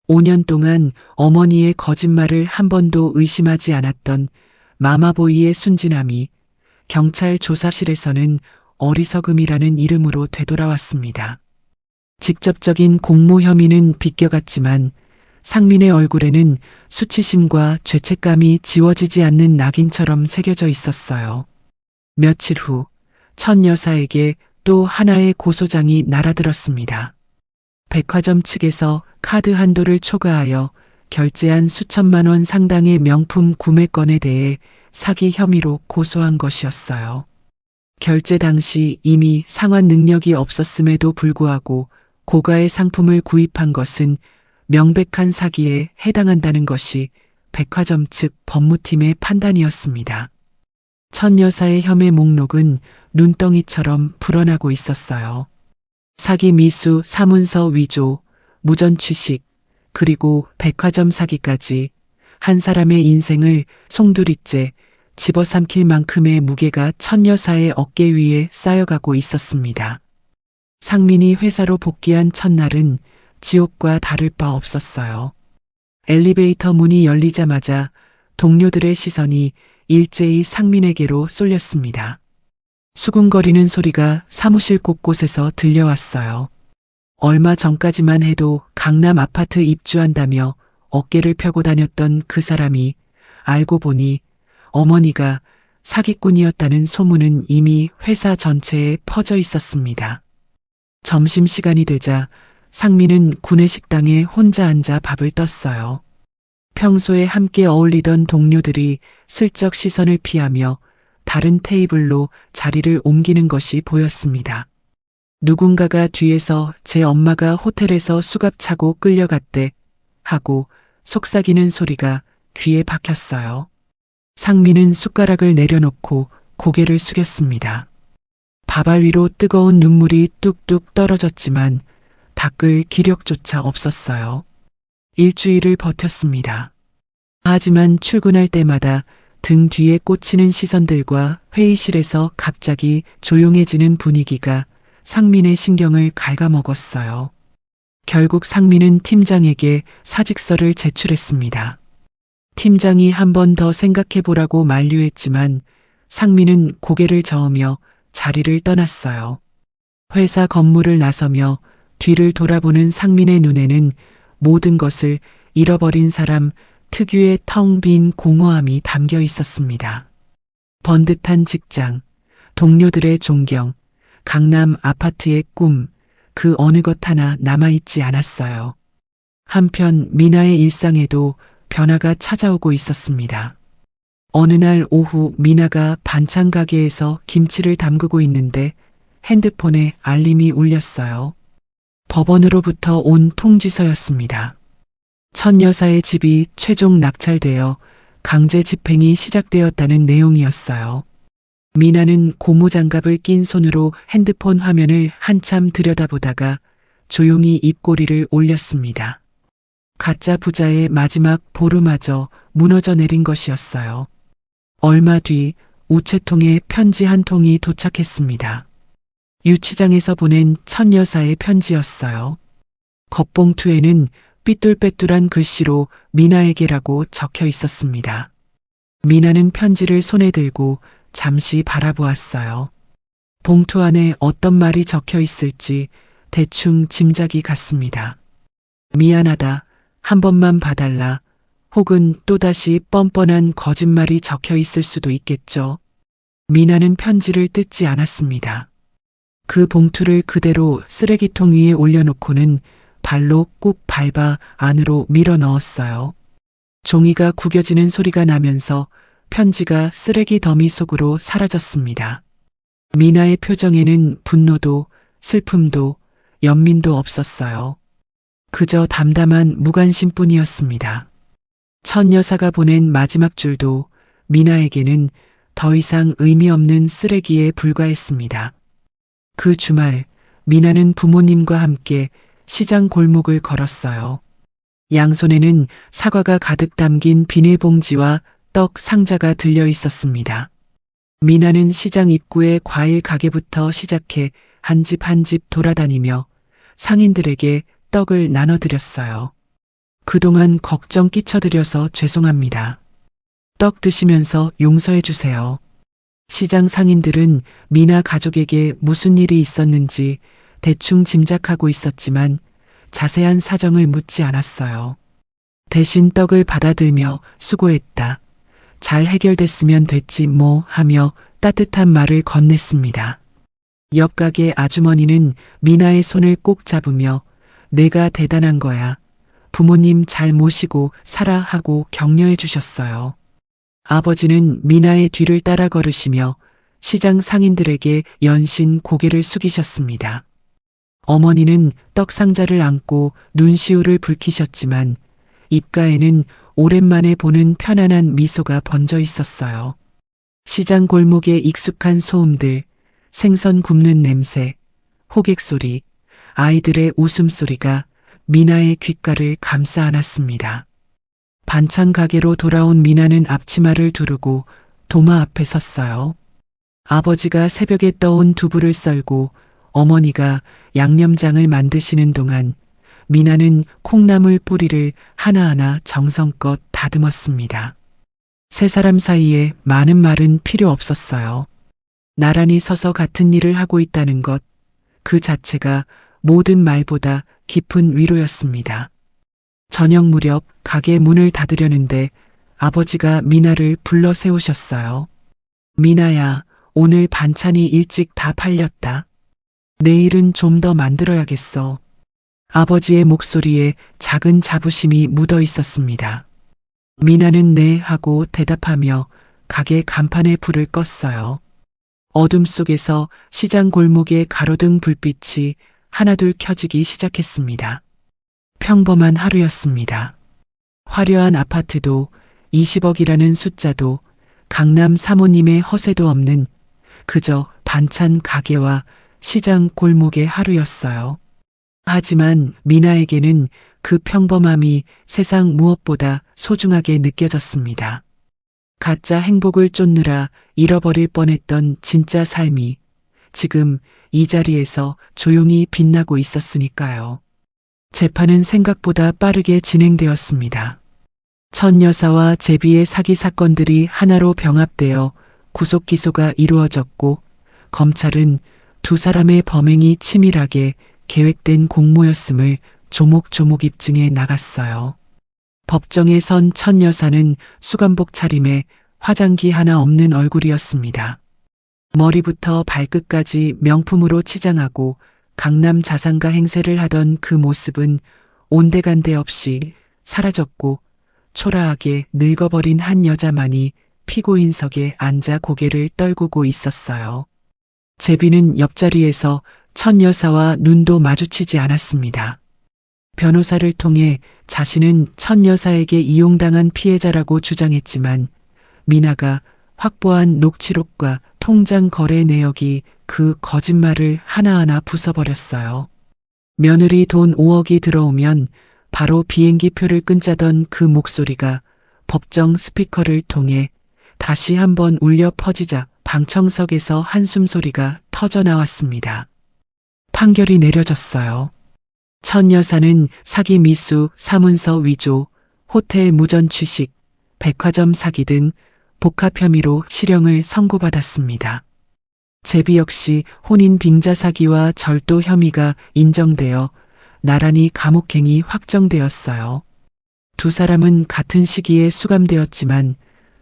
5년 동안 어머니의 거짓말을 한 번도 의심하지 않았던 마마보이의 순진함이 경찰 조사실에서는 어리석음이라는 이름으로 되돌아왔습니다. 직접적인 공모 혐의는 비껴갔지만 상민의 얼굴에는 수치심과 죄책감이 지워지지 않는 낙인처럼 새겨져 있었어요. 며칠 후 천 여사에게 또 하나의 고소장이 날아들었습니다. 백화점 측에서 카드 한도를 초과하여 결제한 수천만 원 상당의 명품 구매건에 대해 사기 혐의로 고소한 것이었어요. 결제 당시 이미 상환 능력이 없었음에도 불구하고 고가의 상품을 구입한 것은 명백한 사기에 해당한다는 것이 백화점 측 법무팀의 판단이었습니다. 천 여사의 혐의 목록은 눈덩이처럼 불어나고 있었어요. 사기 미수, 사문서 위조, 무전 취식, 그리고 백화점 사기까지 한 사람의 인생을 송두리째 집어삼킬 만큼의 무게가 천 여사의 어깨 위에 쌓여가고 있었습니다. 상민이 회사로 복귀한 첫날은 지옥과 다를 바 없었어요. 엘리베이터 문이 열리자마자 동료들의 시선이 일제히 상민에게로 쏠렸습니다. 수군거리는 소리가 사무실 곳곳에서 들려왔어요. 얼마 전까지만 해도 강남 아파트 입주한다며 어깨를 펴고 다녔던 그 사람이 알고 보니 어머니가 사기꾼이었다는 소문은 이미 회사 전체에 퍼져 있었습니다. 점심시간이 되자 상민은 구내식당에 혼자 앉아 밥을 떴어요. 평소에 함께 어울리던 동료들이 슬쩍 시선을 피하며 다른 테이블로 자리를 옮기는 것이 보였습니다. 누군가가 뒤에서 제 엄마가 호텔에서 수갑 차고 끌려갔대 하고 속삭이는 소리가 귀에 박혔어요. 상민은 숟가락을 내려놓고 고개를 숙였습니다. 밥알 위로 뜨거운 눈물이 뚝뚝 떨어졌지만 닦을 기력조차 없었어요. 일주일을 버텼습니다. 하지만 출근할 때마다 등 뒤에 꽂히는 시선들과 회의실에서 갑자기 조용해지는 분위기가 상민의 신경을 갉아먹었어요. 결국 상민은 팀장에게 사직서를 제출했습니다. 팀장이 한 번 더 생각해보라고 만류했지만 상민은 고개를 저으며 자리를 떠났어요. 회사 건물을 나서며 뒤를 돌아보는 상민의 눈에는 모든 것을 잃어버린 사람 특유의 텅 빈 공허함이 담겨 있었습니다. 번듯한 직장, 동료들의 존경, 강남 아파트의 꿈, 그 어느 것 하나 남아있지 않았어요. 한편 미나의 일상에도 변화가 찾아오고 있었습니다. 어느 날 오후 미나가 반찬 가게에서 김치를 담그고 있는데 핸드폰에 알림이 울렸어요. 법원으로부터 온 통지서였습니다. 천 여사의 집이 최종 낙찰되어 강제 집행이 시작되었다는 내용이었어요. 미나는 고무장갑을 낀 손으로 핸드폰 화면을 한참 들여다보다가 조용히 입꼬리를 올렸습니다. 가짜 부자의 마지막 보루마저 무너져 내린 것이었어요. 얼마 뒤 우체통에 편지 한 통이 도착했습니다. 유치장에서 보낸 천 여사의 편지였어요. 겉봉투에는 삐뚤빼뚤한 글씨로 미나에게라고 적혀 있었습니다. 미나는 편지를 손에 들고 잠시 바라보았어요. 봉투 안에 어떤 말이 적혀 있을지 대충 짐작이 갔습니다. 미안하다, 한 번만 봐달라, 혹은 또다시 뻔뻔한 거짓말이 적혀 있을 수도 있겠죠. 미나는 편지를 뜯지 않았습니다. 그 봉투를 그대로 쓰레기통 위에 올려놓고는 발로 꾹 밟아 안으로 밀어 넣었어요. 종이가 구겨지는 소리가 나면서 편지가 쓰레기 더미 속으로 사라졌습니다. 미나의 표정에는 분노도 슬픔도 연민도 없었어요. 그저 담담한 무관심뿐이었습니다. 천 여사가 보낸 마지막 줄도 미나에게는 더 이상 의미 없는 쓰레기에 불과했습니다. 그 주말 미나는 부모님과 함께 시장 골목을 걸었어요. 양손에는 사과가 가득 담긴 비닐봉지와 떡 상자가 들려 있었습니다. 미나는 시장 입구의 과일 가게부터 시작해 한 집 한 집 돌아다니며 상인들에게 떡을 나눠드렸어요. 그동안 걱정 끼쳐드려서 죄송합니다. 떡 드시면서 용서해 주세요. 시장 상인들은 미나 가족에게 무슨 일이 있었는지 대충 짐작하고 있었지만 자세한 사정을 묻지 않았어요. 대신 떡을 받아들며 수고했다. 잘 해결됐으면 됐지 뭐 하며 따뜻한 말을 건넸습니다. 옆 가게 아주머니는 미나의 손을 꼭 잡으며 내가 대단한 거야. 부모님 잘 모시고 살아 하고 격려해 주셨어요. 아버지는 미나의 뒤를 따라 걸으시며 시장 상인들에게 연신 고개를 숙이셨습니다. 어머니는 떡 상자를 안고 눈시울을 붉히셨지만 입가에는 오랜만에 보는 편안한 미소가 번져 있었어요. 시장 골목의 익숙한 소음들, 생선 굽는 냄새, 호객 소리, 아이들의 웃음소리가 미나의 귓가를 감싸 안았습니다. 반찬 가게로 돌아온 미나는 앞치마를 두르고 도마 앞에 섰어요. 아버지가 새벽에 떠온 두부를 썰고 어머니가 양념장을 만드시는 동안 미나는 콩나물 뿌리를 하나하나 정성껏 다듬었습니다. 세 사람 사이에 많은 말은 필요 없었어요. 나란히 서서 같은 일을 하고 있다는 것, 그 자체가 모든 말보다 깊은 위로였습니다. 저녁 무렵 가게 문을 닫으려는데 아버지가 미나를 불러 세우셨어요. 미나야, 오늘 반찬이 일찍 다 팔렸다. 내일은 좀 더 만들어야겠어. 아버지의 목소리에 작은 자부심이 묻어 있었습니다. 미나는 네 하고 대답하며 가게 간판에 불을 껐어요. 어둠 속에서 시장 골목의 가로등 불빛이 하나둘 켜지기 시작했습니다. 평범한 하루였습니다. 화려한 아파트도 20억이라는 숫자도 강남 사모님의 허세도 없는 그저 반찬 가게와 시장 골목의 하루였어요. 하지만 미나에게는 그 평범함이 세상 무엇보다 소중하게 느껴졌습니다. 가짜 행복을 쫓느라 잃어버릴 뻔했던 진짜 삶이 지금 이 자리에서 조용히 빛나고 있었으니까요. 재판은 생각보다 빠르게 진행되었습니다. 천 여사와 제비의 사기 사건들이 하나로 병합되어 구속 기소가 이루어졌고 검찰은 두 사람의 범행이 치밀하게 계획된 공모였음을 조목조목 입증해 나갔어요. 법정에 선 천 여사는 수감복 차림에 화장기 하나 없는 얼굴이었습니다. 머리부터 발끝까지 명품으로 치장하고 강남 자산가 행세를 하던 그 모습은 온데간데 없이 사라졌고 초라하게 늙어버린 한 여자만이 피고인석에 앉아 고개를 떨구고 있었어요. 제비는 옆자리에서 천 여사와 눈도 마주치지 않았습니다. 변호사를 통해 자신은 천 여사에게 이용당한 피해자라고 주장했지만 미나가 확보한 녹취록과 통장 거래 내역이 그 거짓말을 하나하나 부숴버렸어요. 며느리 돈 5억이 들어오면 바로 비행기 표를 끊자던 그 목소리가 법정 스피커를 통해 다시 한번 울려 퍼지자 방청석에서 한숨소리가 터져나왔습니다. 판결이 내려졌어요. 천 여사는 사기 미수, 사문서 위조, 호텔 무전 취식, 백화점 사기 등 복합 혐의로 실형을 선고받았습니다. 제비 역시 혼인 빙자 사기와 절도 혐의가 인정되어 나란히 감옥행이 확정되었어요. 두 사람은 같은 시기에 수감되었지만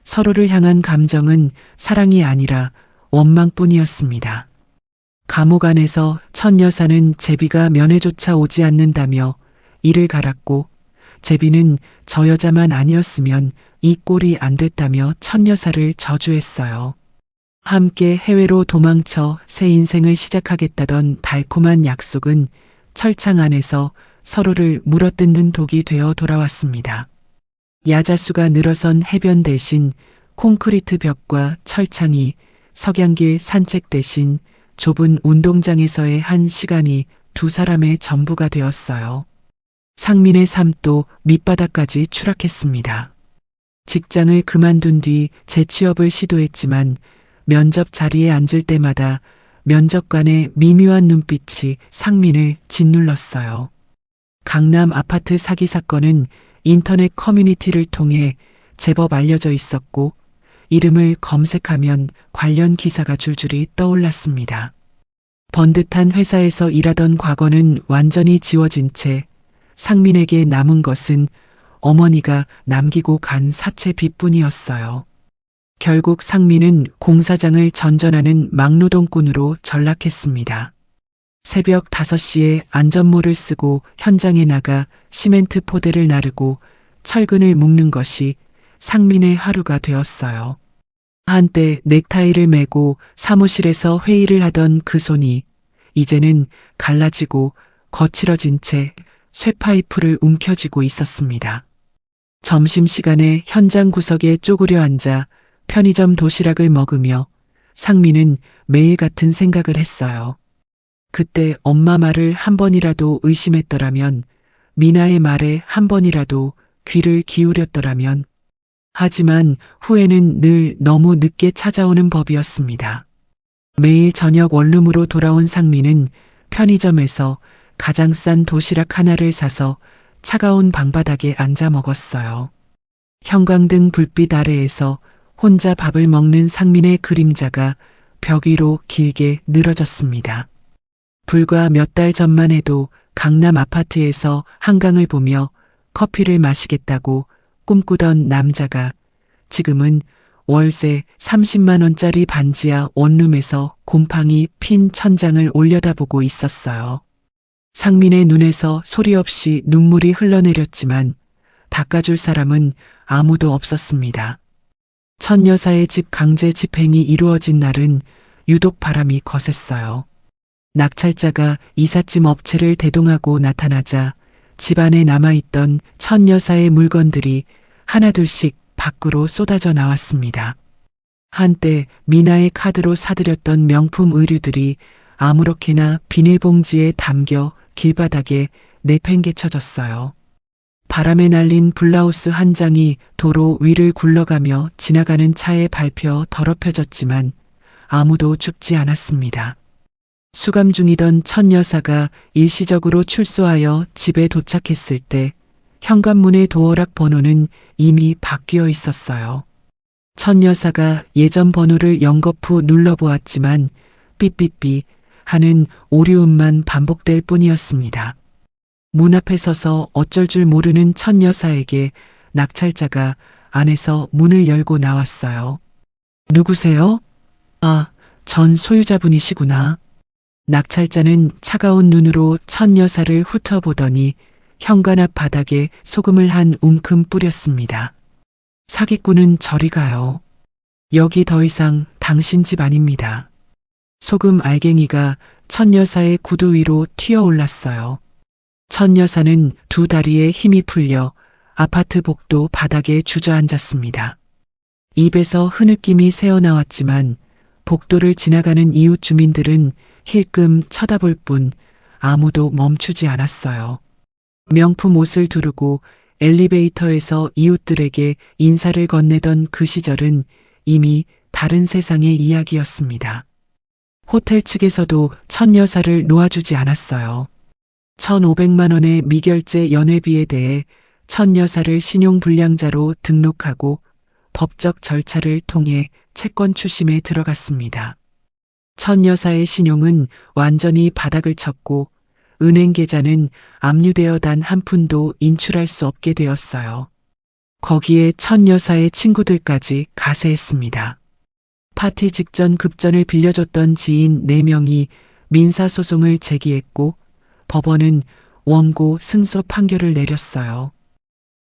서로를 향한 감정은 사랑이 아니라 원망뿐이었습니다. 감옥 안에서 천 여사는 제비가 면회조차 오지 않는다며 이를 갈았고 제비는 저 여자만 아니었으면 이 꼴이 안 됐다며 천 여사를 저주했어요. 함께 해외로 도망쳐 새 인생을 시작하겠다던 달콤한 약속은 철창 안에서 서로를 물어뜯는 독이 되어 돌아왔습니다. 야자수가 늘어선 해변 대신 콘크리트 벽과 철창이 석양길 산책 대신 좁은 운동장에서의 한 시간이 두 사람의 전부가 되었어요. 상민의 삶도 밑바닥까지 추락했습니다. 직장을 그만둔 뒤 재취업을 시도했지만 면접 자리에 앉을 때마다 면접관의 미묘한 눈빛이 상민을 짓눌렀어요. 강남 아파트 사기 사건은 인터넷 커뮤니티를 통해 제법 알려져 있었고 이름을 검색하면 관련 기사가 줄줄이 떠올랐습니다. 번듯한 회사에서 일하던 과거는 완전히 지워진 채 상민에게 남은 것은 어머니가 남기고 간 사채빚뿐이었어요. 결국 상민은 공사장을 전전하는 막노동꾼으로 전락했습니다. 새벽 5시에 안전모를 쓰고 현장에 나가 시멘트 포대를 나르고 철근을 묶는 것이 상민의 하루가 되었어요. 한때 넥타이를 매고 사무실에서 회의를 하던 그 손이 이제는 갈라지고 거칠어진 채 쇠파이프를 움켜쥐고 있었습니다. 점심시간에 현장 구석에 쪼그려 앉아 편의점 도시락을 먹으며 상민은 매일 같은 생각을 했어요. 그때 엄마 말을 한 번이라도 의심했더라면, 미나의 말에 한 번이라도 귀를 기울였더라면. 하지만 후회는 늘 너무 늦게 찾아오는 법이었습니다. 매일 저녁 원룸으로 돌아온 상민은 편의점에서 가장 싼 도시락 하나를 사서 차가운 방바닥에 앉아 먹었어요. 형광등 불빛 아래에서 혼자 밥을 먹는 상민의 그림자가 벽 위로 길게 늘어졌습니다. 불과 몇 달 전만 해도 강남 아파트에서 한강을 보며 커피를 마시겠다고 꿈꾸던 남자가 지금은 월세 30만 원짜리 반지하 원룸에서 곰팡이 핀 천장을 올려다보고 있었어요. 상민의 눈에서 소리 없이 눈물이 흘러내렸지만 닦아줄 사람은 아무도 없었습니다. 천 여사의 집 강제 집행이 이루어진 날은 유독 바람이 거셌어요. 낙찰자가 이삿짐 업체를 대동하고 나타나자 집안에 남아있던 천 여사의 물건들이 하나둘씩 밖으로 쏟아져 나왔습니다. 한때 미나의 카드로 사들였던 명품 의류들이 아무렇게나 비닐봉지에 담겨 길바닥에 내팽개쳐졌어요. 바람에 날린 블라우스 한 장이 도로 위를 굴러가며 지나가는 차에 밟혀 더럽혀졌지만 아무도 죽지 않았습니다. 수감 중이던 천 여사가 일시적으로 출소하여 집에 도착했을 때 현관문의 도어락 번호는 이미 바뀌어 있었어요. 천 여사가 예전 번호를 연거푸 눌러보았지만 삐삐삐 하는 오류음만 반복될 뿐이었습니다. 문 앞에 서서 어쩔 줄 모르는 천 여사에게 낙찰자가 안에서 문을 열고 나왔어요. 누구세요? 아, 전 소유자분이시구나. 낙찰자는 차가운 눈으로 천 여사를 훑어보더니 현관 앞 바닥에 소금을 한 움큼 뿌렸습니다. 사기꾼은 저리 가요. 여기 더 이상 당신 집 아닙니다. 소금 알갱이가 천 여사의 구두 위로 튀어올랐어요. 천 여사는 두 다리에 힘이 풀려 아파트 복도 바닥에 주저앉았습니다. 입에서 흐느낌이 새어나왔지만 복도를 지나가는 이웃 주민들은 힐끔 쳐다볼 뿐 아무도 멈추지 않았어요. 명품 옷을 두르고 엘리베이터에서 이웃들에게 인사를 건네던 그 시절은 이미 다른 세상의 이야기였습니다. 호텔 측에서도 천 여사를 놓아주지 않았어요. 1,500만 원의 미결제 연회비에 대해 천 여사를 신용불량자로 등록하고 법적 절차를 통해 채권 추심에 들어갔습니다. 천 여사의 신용은 완전히 바닥을 쳤고 은행 계좌는 압류되어 단 한 푼도 인출할 수 없게 되었어요. 거기에 천 여사의 친구들까지 가세했습니다. 파티 직전 급전을 빌려줬던 지인 4명이 민사소송을 제기했고 법원은 원고 승소 판결을 내렸어요.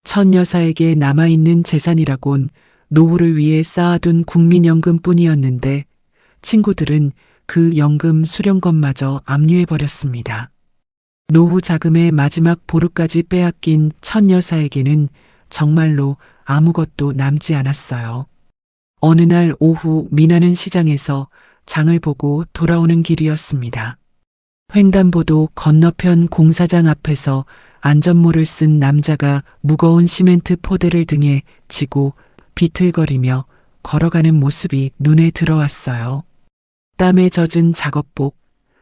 천 여사에게 남아있는 재산이라곤 노후를 위해 쌓아둔 국민연금뿐이었는데 친구들은 그 연금 수령권마저 압류해버렸습니다. 노후 자금의 마지막 보루까지 빼앗긴 천 여사에게는 정말로 아무것도 남지 않았어요. 어느 날 오후 미나는 시장에서 장을 보고 돌아오는 길이었습니다. 횡단보도 건너편 공사장 앞에서 안전모를 쓴 남자가 무거운 시멘트 포대를 등에 지고 비틀거리며 걸어가는 모습이 눈에 들어왔어요. 땀에 젖은 작업복,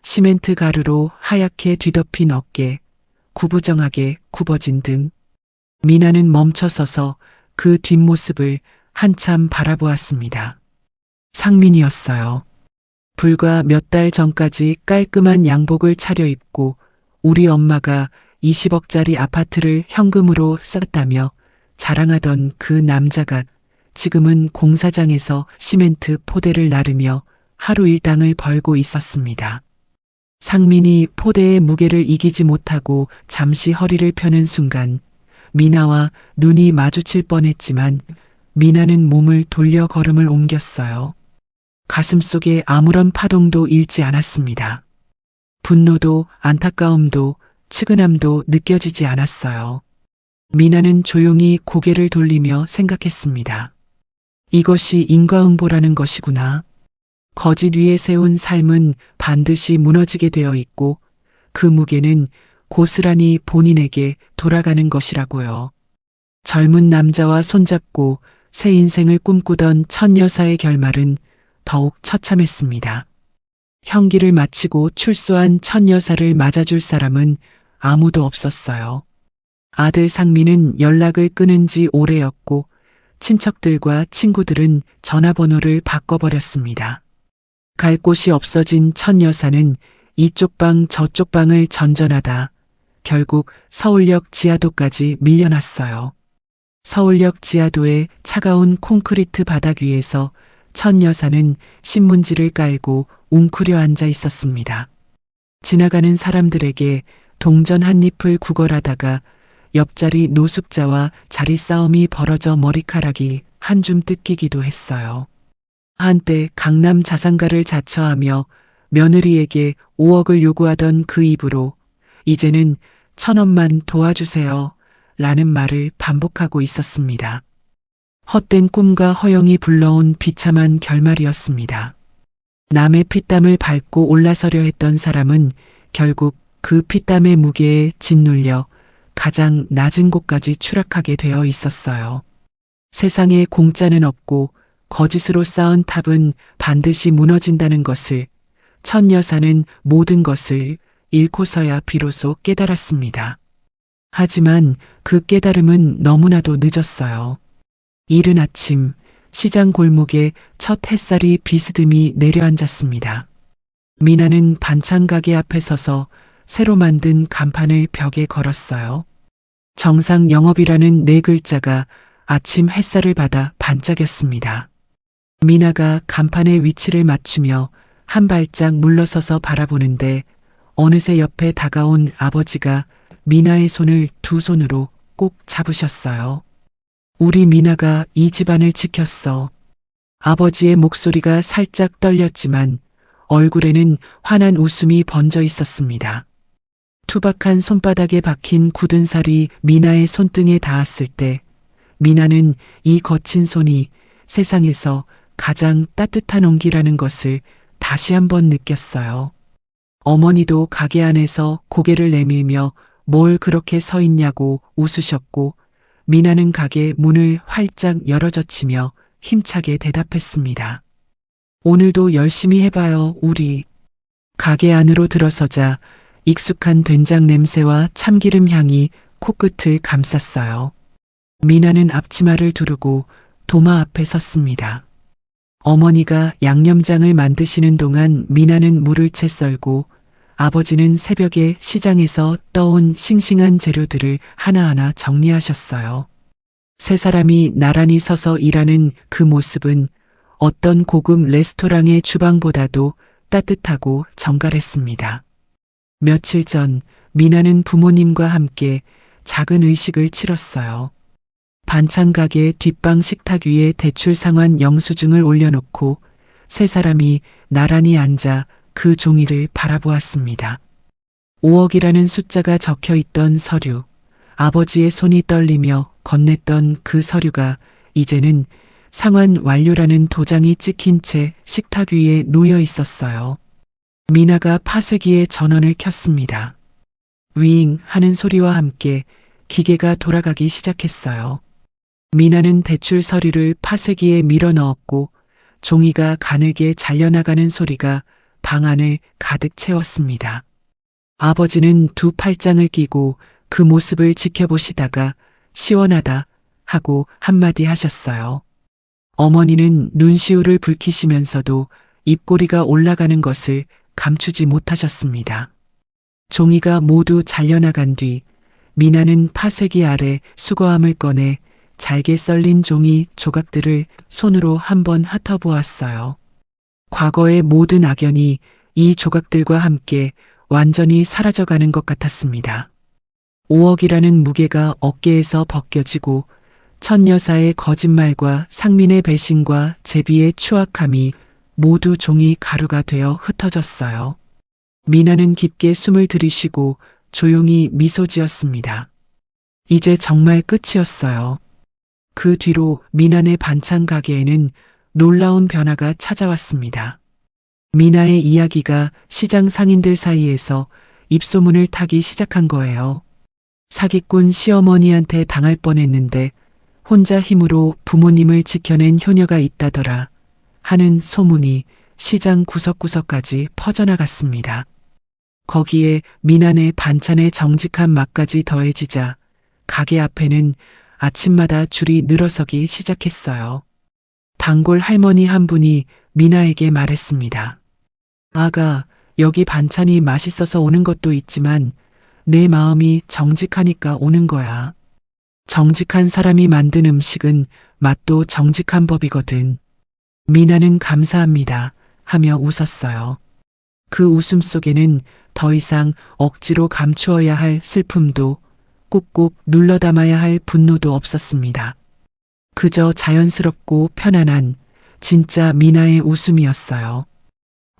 시멘트 가루로 하얗게 뒤덮인 어깨, 구부정하게 굽어진 등. 미나는 멈춰서서 그 뒷모습을 한참 바라보았습니다. 상민이었어요. 불과 몇 달 전까지 깔끔한 양복을 차려입고 우리 엄마가 20억짜리 아파트를 현금으로 썼다며 자랑하던 그 남자가 지금은 공사장에서 시멘트 포대를 나르며 하루 일당을 벌고 있었습니다. 상민이 포대의 무게를 이기지 못하고 잠시 허리를 펴는 순간 미나와 눈이 마주칠 뻔했지만 미나는 몸을 돌려 걸음을 옮겼어요. 가슴속에 아무런 파동도 일지 않았습니다. 분노도 안타까움도 측은함도 느껴지지 않았어요. 미나는 조용히 고개를 돌리며 생각했습니다. 이것이 인과응보라는 것이구나. 거짓 위에 세운 삶은 반드시 무너지게 되어 있고 그 무게는 고스란히 본인에게 돌아가는 것이라고요. 젊은 남자와 손잡고 새 인생을 꿈꾸던 첫 여사의 결말은 더욱 처참했습니다. 형기를 마치고 출소한 첫 여사를 맞아줄 사람은 아무도 없었어요. 아들 상민은 연락을 끊은 지 오래였고 친척들과 친구들은 전화번호를 바꿔버렸습니다. 갈 곳이 없어진 첫 여사는 이쪽 방 저쪽 방을 전전하다 결국 서울역 지하도까지 밀려났어요. 서울역 지하도의 차가운 콘크리트 바닥 위에서 첫 여사는 신문지를 깔고 웅크려 앉아 있었습니다. 지나가는 사람들에게 동전 한 잎을 구걸하다가 옆자리 노숙자와 자리 싸움이 벌어져 머리카락이 한 줌 뜯기기도 했어요. 한때 강남 자산가를 자처하며 며느리에게 5억을 요구하던 그 입으로 이제는 1,000원만 도와주세요 라는 말을 반복하고 있었습니다. 헛된 꿈과 허영이 불러온 비참한 결말이었습니다. 남의 피땀을 밟고 올라서려 했던 사람은 결국 그 피땀의 무게에 짓눌려 가장 낮은 곳까지 추락하게 되어 있었어요. 세상에 공짜는 없고 거짓으로 쌓은 탑은 반드시 무너진다는 것을 첫 여사는 모든 것을 잃고서야 비로소 깨달았습니다. 하지만 그 깨달음은 너무나도 늦었어요. 이른 아침 시장 골목에 첫 햇살이 비스듬히 내려앉았습니다. 미나는 반찬 가게 앞에 서서 새로 만든 간판을 벽에 걸었어요. 정상 영업이라는 네 글자가 아침 햇살을 받아 반짝였습니다. 미나가 간판의 위치를 맞추며 한 발짝 물러서서 바라보는데 어느새 옆에 다가온 아버지가 미나의 손을 두 손으로 꼭 잡으셨어요. 우리 미나가 이 집안을 지켰어. 아버지의 목소리가 살짝 떨렸지만 얼굴에는 환한 웃음이 번져 있었습니다. 투박한 손바닥에 박힌 굳은 살이 미나의 손등에 닿았을 때 미나는 이 거친 손이 세상에서 가장 따뜻한 온기라는 것을 다시 한번 느꼈어요. 어머니도 가게 안에서 고개를 내밀며 뭘 그렇게 서 있냐고 웃으셨고 미나는 가게 문을 활짝 열어젖히며 힘차게 대답했습니다. 오늘도 열심히 해봐요, 우리. 가게 안으로 들어서자 익숙한 된장 냄새와 참기름 향이 코끝을 감쌌어요. 미나는 앞치마를 두르고 도마 앞에 섰습니다. 어머니가 양념장을 만드시는 동안 미나는 물을 채 썰고 아버지는 새벽에 시장에서 떠온 싱싱한 재료들을 하나하나 정리하셨어요. 세 사람이 나란히 서서 일하는 그 모습은 어떤 고급 레스토랑의 주방보다도 따뜻하고 정갈했습니다. 며칠 전 미나는 부모님과 함께 작은 의식을 치렀어요. 반찬 가게 뒷방 식탁 위에 대출 상환 영수증을 올려놓고 세 사람이 나란히 앉아 그 종이를 바라보았습니다. 5억이라는 숫자가 적혀 있던 서류, 아버지의 손이 떨리며 건넸던 그 서류가 이제는 상환 완료라는 도장이 찍힌 채 식탁 위에 놓여 있었어요. 미나가 파쇄기에 전원을 켰습니다. 윙 하는 소리와 함께 기계가 돌아가기 시작했어요. 미나는 대출 서류를 파쇄기에 밀어 넣었고 종이가 가늘게 잘려나가는 소리가 방 안을 가득 채웠습니다. 아버지는 두 팔짱을 끼고 그 모습을 지켜보시다가 시원하다 하고 한마디 하셨어요. 어머니는 눈시울을 붉히시면서도 입꼬리가 올라가는 것을 감추지 못하셨습니다. 종이가 모두 잘려나간 뒤 미나는 파쇄기 아래 수거함을 꺼내 잘게 썰린 종이 조각들을 손으로 한번 훑어보았어요. 과거의 모든 악연이 이 조각들과 함께 완전히 사라져가는 것 같았습니다. 5억이라는 무게가 어깨에서 벗겨지고 천여사의 거짓말과 상민의 배신과 제비의 추악함이 모두 종이 가루가 되어 흩어졌어요. 미나는 깊게 숨을 들이쉬고 조용히 미소 지었습니다. 이제 정말 끝이었어요. 그 뒤로 미나네 반찬 가게에는 놀라운 변화가 찾아왔습니다. 미나의 이야기가 시장 상인들 사이에서 입소문을 타기 시작한 거예요. 사기꾼 시어머니한테 당할 뻔했는데 혼자 힘으로 부모님을 지켜낸 효녀가 있다더라 하는 소문이 시장 구석구석까지 퍼져나갔습니다. 거기에 미나네 반찬의 정직한 맛까지 더해지자 가게 앞에는 아침마다 줄이 늘어서기 시작했어요. 단골 할머니 한 분이 미나에게 말했습니다. 아가, 여기 반찬이 맛있어서 오는 것도 있지만 내 마음이 정직하니까 오는 거야. 정직한 사람이 만든 음식은 맛도 정직한 법이거든. 미나는 감사합니다 하며 웃었어요. 그 웃음 속에는 더 이상 억지로 감추어야 할 슬픔도 꾹꾹 눌러 담아야 할 분노도 없었습니다. 그저 자연스럽고 편안한 진짜 미나의 웃음이었어요.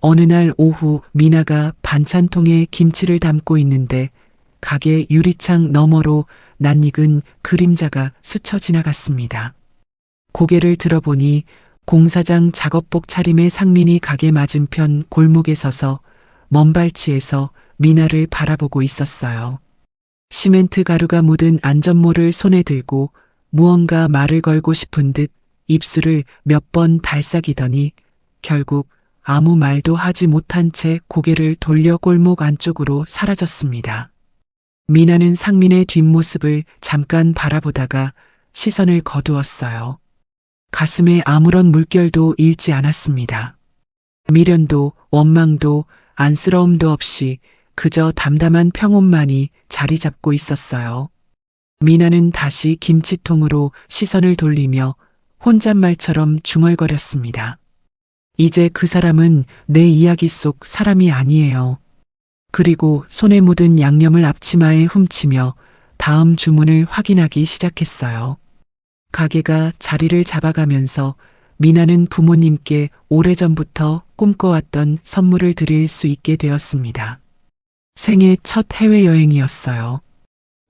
어느 날 오후 미나가 반찬통에 김치를 담고 있는데 가게 유리창 너머로 낯익은 그림자가 스쳐 지나갔습니다. 고개를 들어보니 공사장 작업복 차림의 상민이 가게 맞은편 골목에 서서 먼발치에서 미나를 바라보고 있었어요. 시멘트 가루가 묻은 안전모를 손에 들고 무언가 말을 걸고 싶은 듯 입술을 몇 번 달싹이더니 결국 아무 말도 하지 못한 채 고개를 돌려 골목 안쪽으로 사라졌습니다. 미나는 상민의 뒷모습을 잠깐 바라보다가 시선을 거두었어요. 가슴에 아무런 물결도 일지 않았습니다. 미련도 원망도 안쓰러움도 없이 그저 담담한 평온만이 자리 잡고 있었어요. 미나는 다시 김치통으로 시선을 돌리며 혼잣말처럼 중얼거렸습니다. 이제 그 사람은 내 이야기 속 사람이 아니에요. 그리고 손에 묻은 양념을 앞치마에 훔치며 다음 주문을 확인하기 시작했어요. 가게가 자리를 잡아가면서 미나는 부모님께 오래전부터 꿈꿔왔던 선물을 드릴 수 있게 되었습니다. 생애 첫 해외여행이었어요.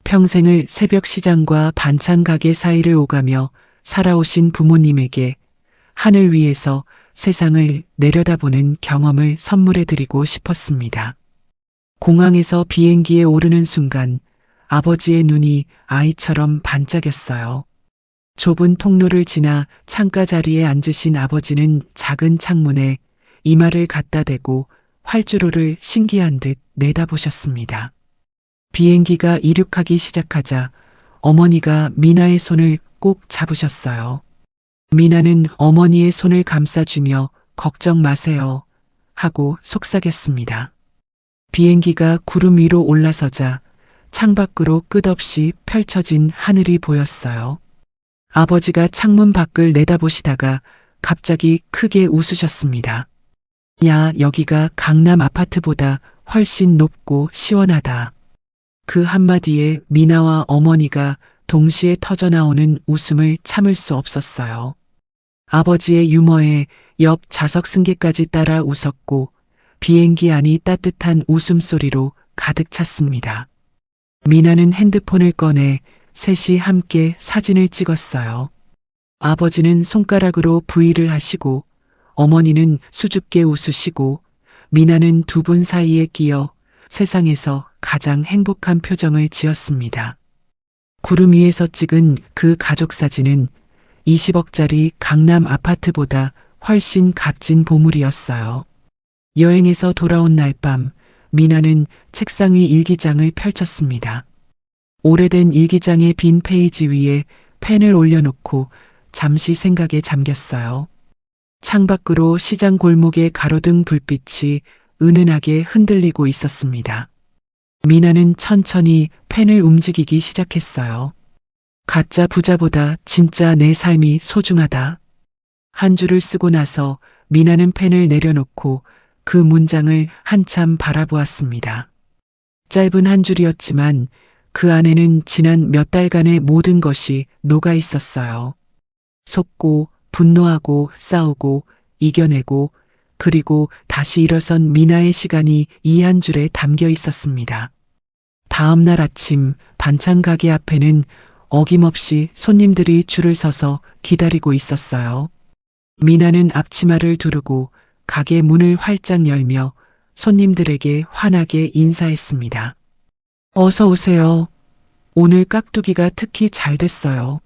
평생을 새벽 시장과 반찬 가게 사이를 오가며 살아오신 부모님에게 하늘 위에서 세상을 내려다보는 경험을 선물해드리고 싶었습니다. 공항에서 비행기에 오르는 순간 아버지의 눈이 아이처럼 반짝였어요. 좁은 통로를 지나 창가 자리에 앉으신 아버지는 작은 창문에 이마를 갖다 대고 활주로를 신기한 듯 내다보셨습니다. 비행기가 이륙하기 시작하자 어머니가 미나의 손을 꼭 잡으셨어요. 미나는 어머니의 손을 감싸주며 걱정 마세요 하고 속삭였습니다. 비행기가 구름 위로 올라서자 창밖으로 끝없이 펼쳐진 하늘이 보였어요. 아버지가 창문 밖을 내다보시다가 갑자기 크게 웃으셨습니다. 야, 여기가 강남 아파트보다 훨씬 높고 시원하다. 그 한마디에 미나와 어머니가 동시에 터져나오는 웃음을 참을 수 없었어요. 아버지의 유머에 옆 좌석 승객까지 따라 웃었고 비행기 안이 따뜻한 웃음소리로 가득 찼습니다. 미나는 핸드폰을 꺼내 셋이 함께 사진을 찍었어요. 아버지는 손가락으로 V를 하시고 어머니는 수줍게 웃으시고 미나는 두 분 사이에 끼어 세상에서 가장 행복한 표정을 지었습니다. 구름 위에서 찍은 그 가족 사진은 20억짜리 강남 아파트보다 훨씬 값진 보물이었어요. 여행에서 돌아온 날 밤, 미나는 책상 위 일기장을 펼쳤습니다. 오래된 일기장의 빈 페이지 위에 펜을 올려놓고 잠시 생각에 잠겼어요. 창밖으로 시장 골목의 가로등 불빛이 은은하게 흔들리고 있었습니다. 미나는 천천히 펜을 움직이기 시작했어요. 가짜 부자보다 진짜 내 삶이 소중하다. 한 줄을 쓰고 나서 미나는 펜을 내려놓고 그 문장을 한참 바라보았습니다. 짧은 한 줄이었지만 그 안에는 지난 몇 달간의 모든 것이 녹아 있었어요. 속고, 분노하고, 싸우고, 이겨내고, 그리고 다시 일어선 미나의 시간이 이 한 줄에 담겨 있었습니다. 다음 날 아침 반찬 가게 앞에는 어김없이 손님들이 줄을 서서 기다리고 있었어요. 미나는 앞치마를 두르고 가게 문을 활짝 열며 손님들에게 환하게 인사했습니다. 어서 오세요. 오늘 깍두기가 특히 잘 됐어요.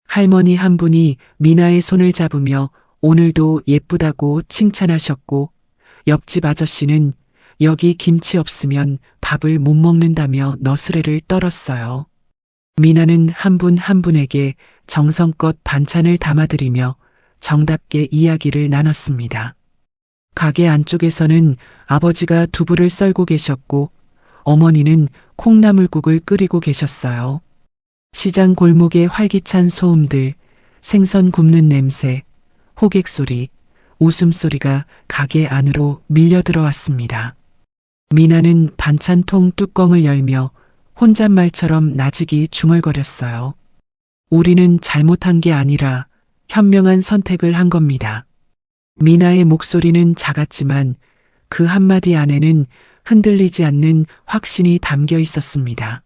할머니 한 분이 미나의 손을 잡으며 오늘도 예쁘다고 칭찬하셨고, 옆집 아저씨는 여기 김치 없으면 밥을 못 먹는다며 너스레를 떨었어요. 미나는 한 분 한 분에게 정성껏 반찬을 담아드리며 정답게 이야기를 나눴습니다. 가게 안쪽에서는 아버지가 두부를 썰고 계셨고 어머니는 콩나물국을 끓이고 계셨어요. 시장 골목의 활기찬 소음들, 생선 굽는 냄새, 호객 소리, 웃음소리가 가게 안으로 밀려 들어왔습니다. 미나는 반찬통 뚜껑을 열며 혼잣말처럼 나직이 중얼거렸어요. 우리는 잘못한 게 아니라 현명한 선택을 한 겁니다. 미나의 목소리는 작았지만 그 한마디 안에는 흔들리지 않는 확신이 담겨 있었습니다.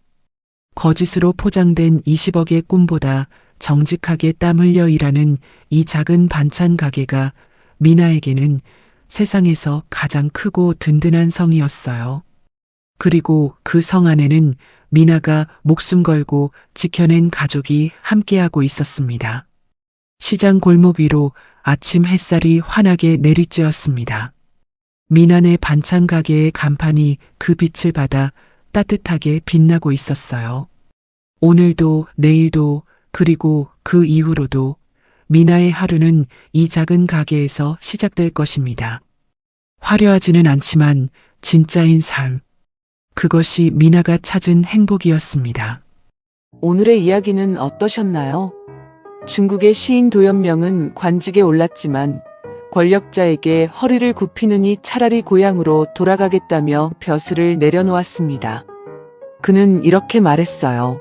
거짓으로 포장된 20억의 꿈보다 정직하게 땀 흘려 일하는 이 작은 반찬 가게가 미나에게는 세상에서 가장 크고 든든한 성이었어요. 그리고 그 성 안에는 미나가 목숨 걸고 지켜낸 가족이 함께하고 있었습니다. 시장 골목 위로 아침 햇살이 환하게 내리쬐었습니다. 미나네 반찬 가게의 간판이 그 빛을 받아 따뜻하게 빛나고 있었어요. 오늘도 내일도 그리고 그 이후로도 미나의 하루는 이 작은 가게에서 시작될 것입니다. 화려하지는 않지만 진짜인 삶. 그것이 미나가 찾은 행복이었습니다. 오늘의 이야기는 어떠셨나요? 중국의 시인 도연명은 관직에 올랐지만 권력자에게 허리를 굽히느니 차라리 고향으로 돌아가겠다며 벼슬을 내려놓았습니다. 그는 이렇게 말했어요.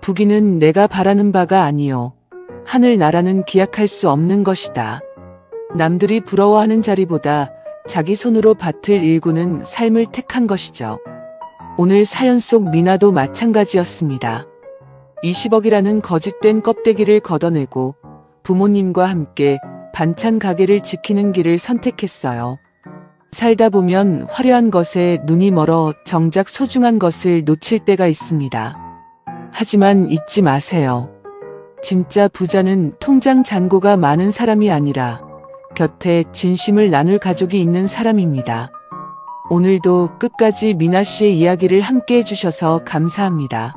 부귀는 내가 바라는 바가 아니요. 하늘나라는 기약할 수 없는 것이다. 남들이 부러워하는 자리보다 자기 손으로 밭을 일구는 삶을 택한 것이죠. 오늘 사연 속 미나도 마찬가지였습니다. 20억이라는 거짓된 껍데기를 걷어내고 부모님과 함께 반찬 가게를 지키는 길을 선택했어요. 살다 보면 화려한 것에 눈이 멀어 정작 소중한 것을 놓칠 때가 있습니다. 하지만 잊지 마세요. 진짜 부자는 통장 잔고가 많은 사람이 아니라 곁에 진심을 나눌 가족이 있는 사람입니다. 오늘도 끝까지 미나 씨의 이야기를 함께 해주셔서 감사합니다.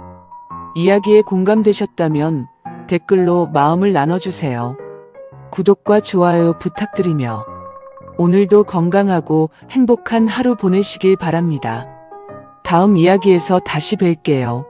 이야기에 공감되셨다면 댓글로 마음을 나눠주세요. 구독과 좋아요 부탁드리며 오늘도 건강하고 행복한 하루 보내시길 바랍니다. 다음 이야기에서 다시 뵐게요.